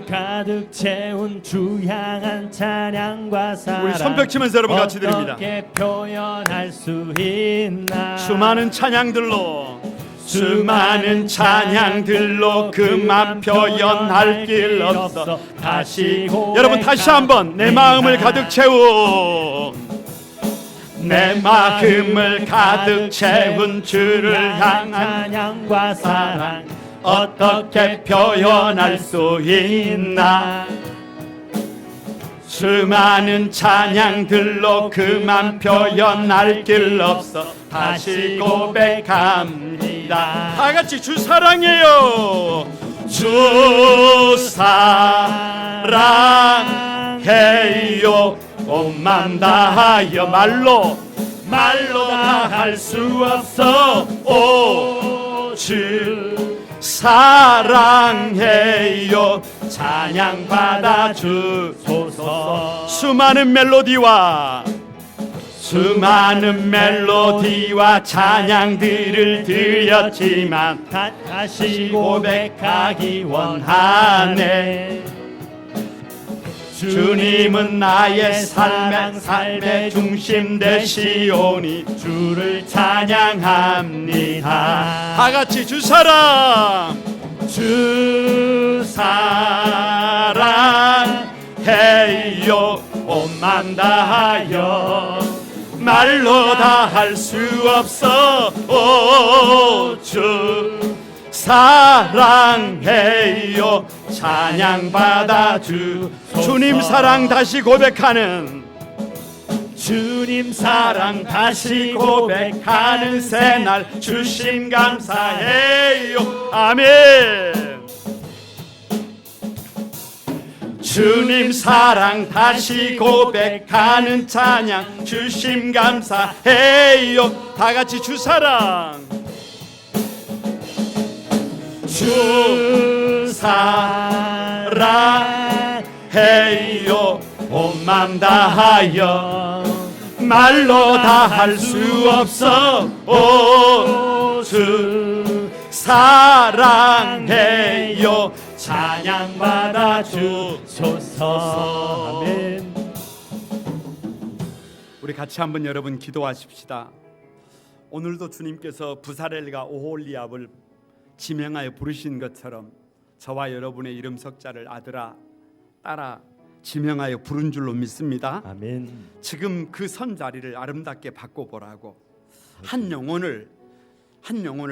가득 채운 주 향한 찬양과 사랑 우리 손뼉 치면서 여러분 같이 드립니다. 어떻게 표현할 수 있나 수많은 찬양들로 그만 표현할 길 없어 다시 여러분 다시 한번 내 마음을 가득 채운 주를 향한 찬양과 사랑 어떻게 표현할 수 있나 수많은 찬양들로 그만 표현할 길 없어 다시 고백합니다. 다 같이 주 사랑해요. 주 사랑해요. 온맘 다하여 말로 다 할 수 없어. 오 주 사랑해요. 찬양 받아 주소서. 수많은 멜로디와 찬양들을 드렸지만 다시 고백하기 원하네. 주님은 나의 삶의 중심 되시오니 주를 찬양합니다. 다 같이 주 사랑해요. 온맘 다하여 말로 다 할 수 없어. 오 주 사랑해요. 찬양 받아 주님 사랑 다시 고백하는 주님 사랑 다시 고백하는 새날 주심 감사해요. 아멘. 주님 사랑 다시 고백하는 찬양 주심 감사해요. 다 같이 주 사랑 주 사랑해요. 온맘 다하여 말로 다 할 수 없어. 오 주 사랑해요. 찬양 받아 주소서. 아멘. 우리 같이 한번 여러분 기도하십시다. 오늘도 주님께서 부사렐과 오홀리압을 지명하여 부르신 것처럼 저와 여러분의 이름 석자를 아들아 딸아 지명하여 부른 줄로 믿습니다. 아멘. 지금 그 선 자리를 아름답게 바꿔보라고, 한 영혼을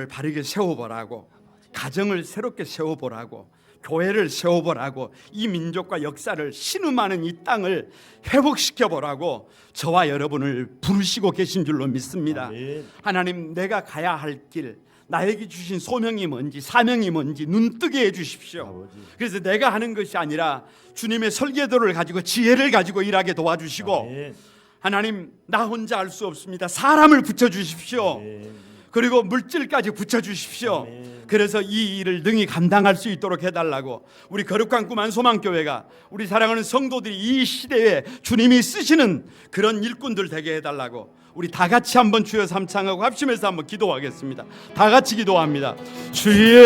바르게 세워보라고, 가정을 새롭게 세워보라고, 교회를 세워보라고, 이 민족과 역사를 신음하는 이 땅을 회복시켜보라고 저와 여러분을 부르시고 계신 줄로 믿습니다. 아멘. 하나님, 내가 가야 할 길, 나에게 주신 소명이 뭔지 사명이 뭔지 눈뜨게 해주십시오. 아버지. 그래서 내가 하는 것이 아니라 주님의 설계도를 가지고 지혜를 가지고 일하게 도와주시고, 아멘. 하나님, 나 혼자 할 수 없습니다. 사람을 붙여주십시오. 아멘. 그리고 물질까지 붙여주십시오. 아멘. 그래서 이 일을 능히 감당할 수 있도록 해달라고, 우리 거룩한 꿈 안소망교회가, 우리 사랑하는 성도들이 이 시대에 주님이 쓰시는 그런 일꾼들 되게 해달라고, 우리 다 같이 한번 주여 삼창하고 합심해서 한번 기도하겠습니다. 다 같이 기도합니다. 주의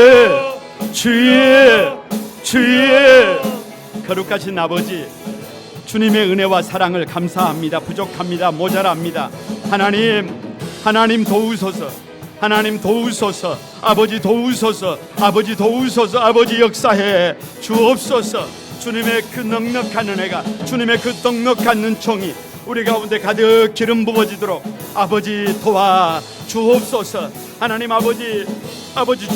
거룩하신 아버지, 주님의 은혜와 사랑을 감사합니다. 부족합니다. 모자랍니다. 하나님 도우소서. 하나님 도우소서. 아버지 도우소서. 아버지 도우소서. 아버지 역사해 주옵소서. 주님의 그 넉넉한 은혜가, 주님의 그 넉넉한 은총이 우리 가운데 가득 기름 부어지도록 아버지 도와 주옵소서. 하나님 아버지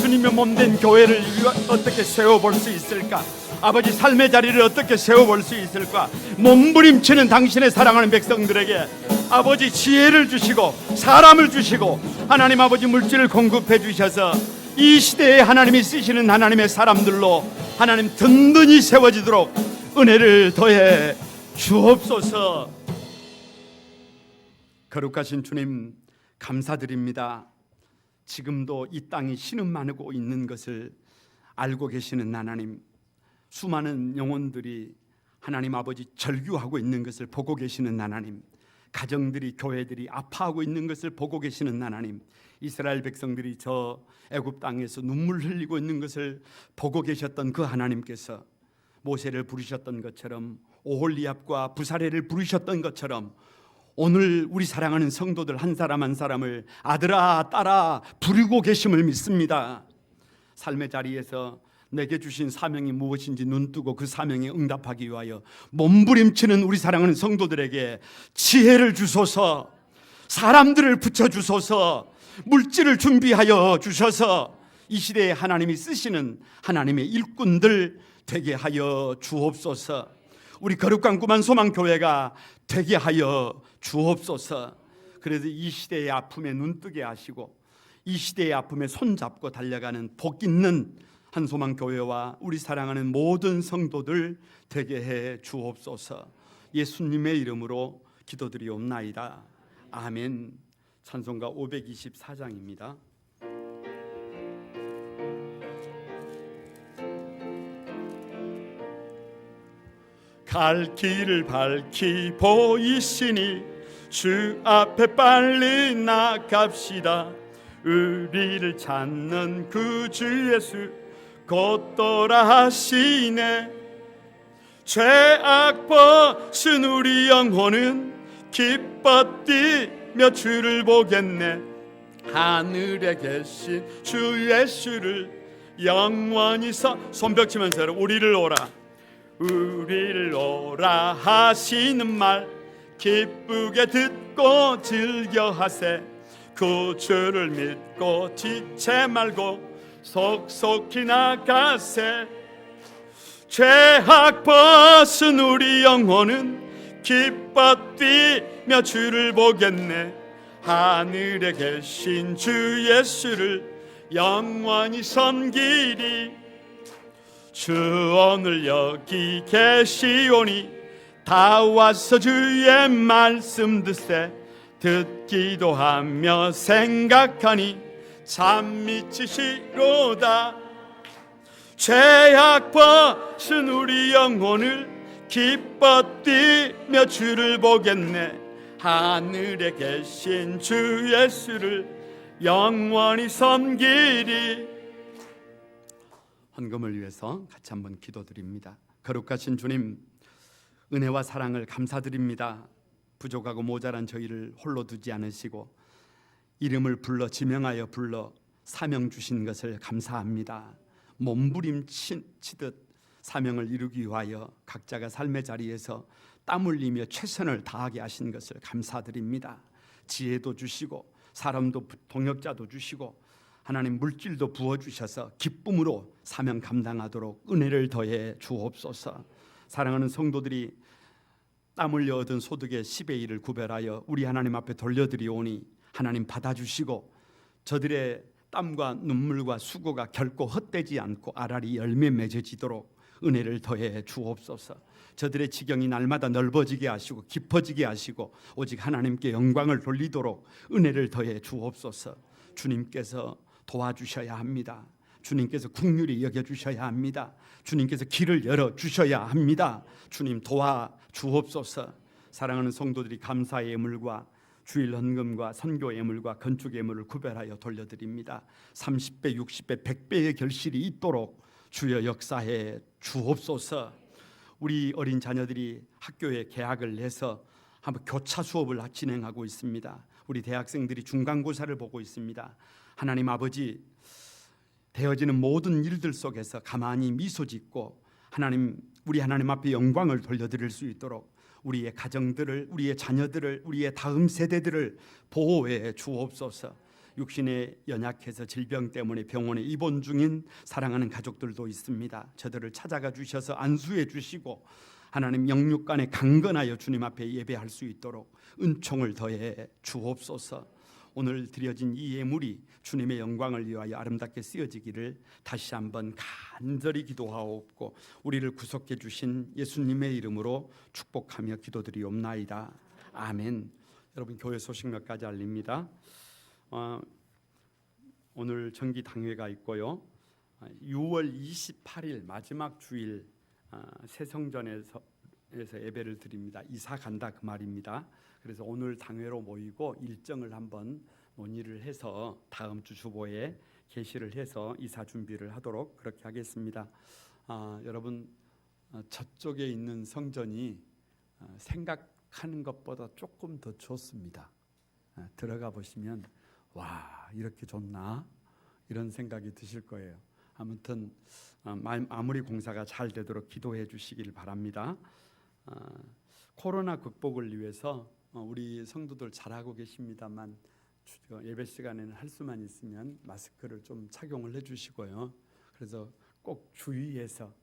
주님의 몸된 교회를 어떻게 세워볼 수 있을까? 아버지 삶의 자리를 어떻게 세워볼 수 있을까? 몸부림치는 당신의 사랑하는 백성들에게 아버지 지혜를 주시고 사람을 주시고 하나님 아버지 물질을 공급해 주셔서 이 시대에 하나님이 쓰시는 하나님의 사람들로 하나님 든든히 세워지도록 은혜를 더해 주옵소서. 거룩하신 주님 감사드립니다. 지금도 이 땅이 신음하고 있는 것을 알고 계시는 하나님, 수많은 영혼들이 하나님 아버지 절규하고 있는 것을 보고 계시는 하나님, 가정들이 교회들이 아파하고 있는 것을 보고 계시는 하나님, 이스라엘 백성들이 저 애굽 땅에서 눈물 흘리고 있는 것을 보고 계셨던 그 하나님께서 모세를 부르셨던 것처럼 오홀리압과 부사레를 부르셨던 것처럼 오늘 우리 사랑하는 성도들 한 사람 한 사람을 아들아 딸아 부르고 계심을 믿습니다. 삶의 자리에서 내게 주신 사명이 무엇인지 눈뜨고 그 사명에 응답하기 위하여 몸부림치는 우리 사랑하는 성도들에게 지혜를 주소서, 사람들을 붙여주소서, 물질을 준비하여 주셔서 이 시대에 하나님이 쓰시는 하나님의 일꾼들 되게 하여 주옵소서. 우리 거룩한 구만 소망교회가 되게 하여 주옵소서. 그래서 이 시대의 아픔에 눈뜨게 하시고 이 시대의 아픔에 손잡고 달려가는 복 있는 한소망교회와 우리 사랑하는 모든 성도들 되게 해 주옵소서. 예수님의 이름으로 기도드리옵나이다. 아멘. 찬송가 524장입니다. 갈 길을 밝히 보이시니 주 앞에 빨리 나갑시다. 우리를 찾는 그 주 예수 곧 떠나시네. 죄악 벗은 우리 영혼은 기뻐 뛰며 주를 보겠네. 하늘에 계신 주 예수를 영원히 손뼉 치면서 우리를 오라 우리를 오라 하시는 말 기쁘게 듣고 즐겨하세. 그 주를 믿고 지체 말고 속속히 나가세. 죄악 벗은 우리 영혼은 기뻐 뛰며 주를 보겠네. 하늘에 계신 주 예수를 영원히 섬기리. 주 오늘 여기 계시오니 다 와서 주의 말씀 듣세. 듣기도 하며 생각하니 참 미치시로다. 죄악 벗은 우리 영혼을 기뻐 뛰며 주를 보겠네. 하늘에 계신 주 예수를 영원히 섬기리. 헌금을 위해서 같이 한번 기도드립니다. 거룩하신 주님, 은혜와 사랑을 감사드립니다. 부족하고 모자란 저희를 홀로 두지 않으시고 이름을 불러 지명하여 불러 사명 주신 것을 감사합니다. 몸부림치듯 사명을 이루기 위하여 각자가 삶의 자리에서 땀 흘리며 최선을 다하게 하신 것을 감사드립니다. 지혜도 주시고 사람도 동역자도 주시고 하나님 물질도 부어주셔서 기쁨으로 사명 감당하도록 은혜를 더해 주옵소서. 사랑하는 성도들이 땀 흘려 얻은 소득의 10의 1을 구별하여 우리 하나님 앞에 돌려드리오니 하나님 받아주시고 저들의 땀과 눈물과 수고가 결코 헛되지 않고 알알이 열매 맺어지도록 은혜를 더해 주옵소서. 저들의 지경이 날마다 넓어지게 하시고 깊어지게 하시고 오직 하나님께 영광을 돌리도록 은혜를 더해 주옵소서. 주님께서 도와주셔야 합니다. 주님께서 긍휼히 여겨주셔야 합니다. 주님께서 길을 열어주셔야 합니다. 주님 도와주옵소서. 사랑하는 성도들이 감사의 예물과 주일 헌금과 선교 예물과 건축 예물을 구별하여 돌려드립니다. 30배, 60배, 100배의 결실이 있도록 주여 역사해 주옵소서. 우리 어린 자녀들이 학교에 개학을 해서 한번 교차 수업을 진행하고 있습니다. 우리 대학생들이 중간고사를 보고 있습니다. 하나님 아버지, 되어지는 모든 일들 속에서 가만히 미소 짓고 우리 하나님 앞에 영광을 돌려드릴 수 있도록 우리의 가정들을, 우리의 자녀들을, 우리의 다음 세대들을 보호해 주옵소서. 육신에 연약해서 질병 때문에 병원에 입원 중인 사랑하는 가족들도 있습니다. 저들을 찾아가 주셔서 안수해 주시고 하나님 영육간에 강건하여 주님 앞에 예배할 수 있도록 은총을 더해 주옵소서. 오늘 드려진 이 예물이 주님의 영광을 위하여 아름답게 쓰여지기를 다시 한번 간절히 기도하옵고 우리를 구속해 주신 예수님의 이름으로 축복하며 기도드리옵나이다. 아멘. 여러분, 교회 소식 몇 가지 알립니다. 오늘 정기 당회가 있고요. 6월 28일 마지막 주일 새성전에서 예배를 드립니다. 이사 간다 그 말입니다. 그래서 오늘 당회로 모이고 일정을 한번 논의를 해서 다음 주 주보에 게시를 해서 이사 준비를 하도록 그렇게 하겠습니다. 여러분, 저쪽에 있는 성전이 생각하는 것보다 조금 더 좋습니다. 들어가 보시면 와, 이렇게 좋나? 이런 생각이 드실 거예요. 아무튼 아무리 공사가 잘 되도록 기도해 주시길 바랍니다. 코로나 극복을 위해서 우리 성도들 잘하고 계십니다만 예배 시간에는 할 수만 있으면 마스크를 좀 착용을 해주시고요. 그래서 꼭 주의해서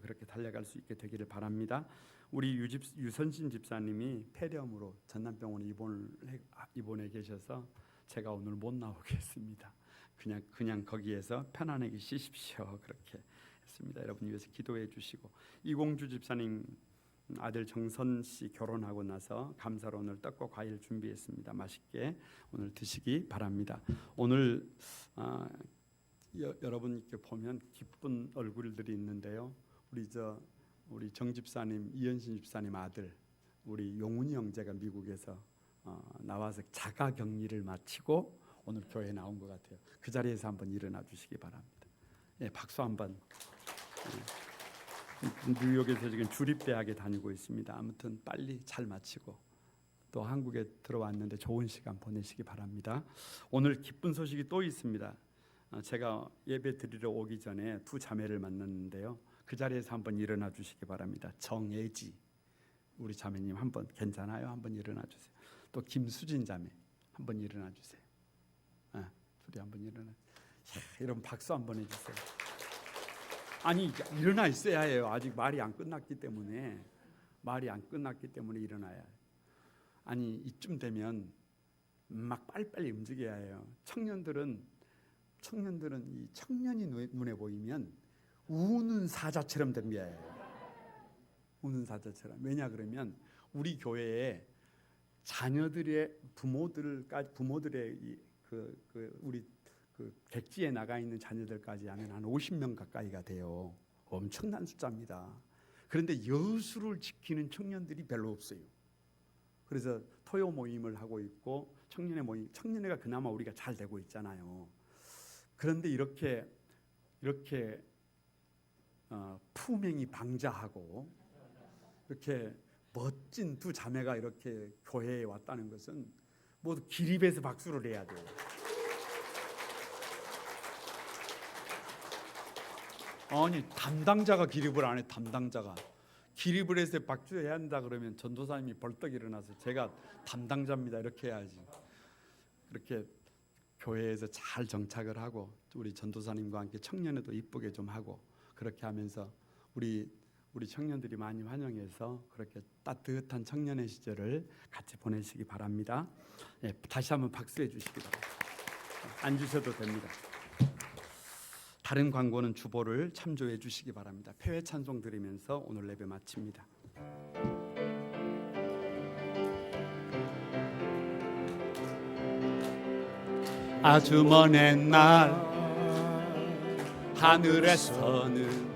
그렇게 달려갈 수 있게 되기를 바랍니다. 우리 유선신 집사님이 폐렴으로 전남병원에 입원해 계셔서 제가 오늘 못 나오겠습니다. 그냥 거기에서 편안하게 쉬십시오. 그렇게 했습니다. 여러분 위해서 기도해 주시고, 이공주 집사님 아들 정선 씨 결혼하고 나서 감사로 오늘 떡과 과일 준비했습니다. 맛있게 오늘 드시기 바랍니다. 오늘 여러분 이렇게 보면 기쁜 얼굴들이 있는데요. 우리 정 집사님, 이현신 집사님 아들 우리 용훈이 형제가 미국에서 나와서 자가격리를 마치고 오늘 교회에 나온 것 같아요. 그 자리에서 한번 일어나 주시기 바랍니다. 예, 박수 한번. 뉴욕에서 지금 주립대학에 다니고 있습니다. 아무튼 빨리 잘 마치고 또 한국에 들어왔는데 좋은 시간 보내시기 바랍니다. 오늘 기쁜 소식이 또 있습니다. 제가 예배 드리러 오기 전에 두 자매를 만났는데요. 그 자리에서 한번 일어나 주시기 바랍니다. 정애지 우리 자매님 한번 괜찮아요? 한번 일어나 주세요. 또 김수진 자매 한번 일어나 주세요. 둘이 한번 일어나. 이런 박수 한번 해주세요. 아니 일어나 있어야 해요. 아직 말이 안 끝났기 때문에 일어나야 해요. 아니 이쯤 되면 막 빨리빨리 움직여야 해요. 청년들은 이 청년이 눈에 보이면 우는 사자처럼 덤벼야 해요. 우는 사자처럼. 왜냐 그러면 우리 교회에 자녀들의 부모들의 우리 객지에 나가 있는 자녀들까지 하면 한 50명 가까이가 돼요. 엄청난 숫자입니다. 그런데 여수를 지키는 청년들이 별로 없어요. 그래서 토요 모임을 하고 있고 청년회가 그나마 우리가 잘 되고 있잖아요. 그런데 이렇게 푸명이 방자하고 이렇게 멋진 두 자매가 이렇게 교회에 왔다는 것은 모두 기립에서 박수를 해야 돼요. 아니 담당자가 기립을 안 해. 담당자가 기립을 해서 박수해야 한다 그러면 전도사님이 벌떡 일어나서 제가 담당자입니다 이렇게 해야지. 그렇게 교회에서 잘 정착을 하고 우리 전도사님과 함께 청년회도 이쁘게 좀 하고 그렇게 하면서 우리 청년들이 많이 환영해서 그렇게 따뜻한 청년의 시절을 같이 보내시기 바랍니다. 네, 다시 한번 박수해 주시기 바랍니다. 앉으셔도 됩니다. 다른 광고는 주보를 참조해 주시기 바랍니다. 폐회 찬송 드리면서 오늘 예배 마칩니다. 아주 먼 옛날 하늘에서는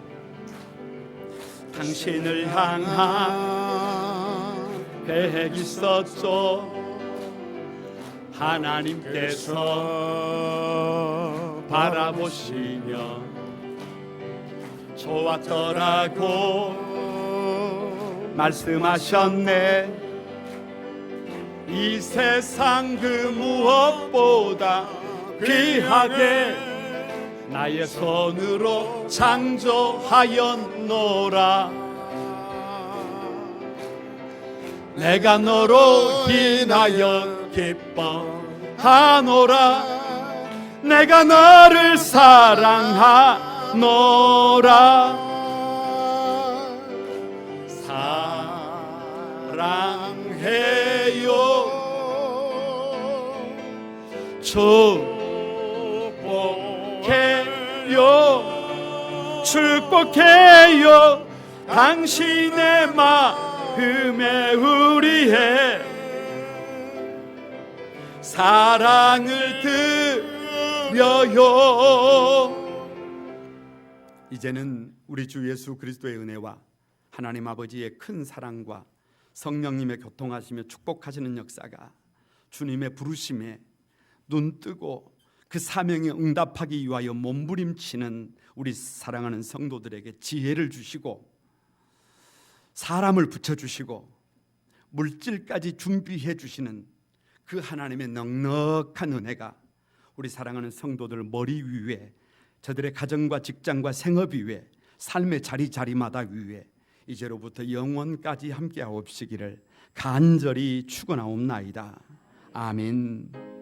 당신을 향한 계획이 있었죠. 하나님께서 바라보시며 좋았더라고 말씀하셨네. 이 세상 그 무엇보다 귀하게 나의 손으로 창조하였노라. 내가 너로 인하여 기뻐하노라. 내가 너를 사랑하노라. 사랑해요. 축복해요. 축복해요. 당신의 마음에 우리의 사랑을 드려요. 이제는 우리 주 예수 그리스도의 은혜와 하나님 아버지의 큰 사랑과 성령님의 교통하시며 축복하시는 역사가 주님의 부르심에 눈뜨고 그 사명에 응답하기 위하여 몸부림치는 우리 사랑하는 성도들에게 지혜를 주시고 사람을 붙여주시고 물질까지 준비해 주시는 그 하나님의 넉넉한 은혜가 우리 사랑하는 성도들 머리 위에, 저들의 가정과 직장과 생업 위에, 삶의 자리자리마다 위에 이제로부터 영원까지 함께하옵시기를 간절히 축원하옵나이다. 아멘.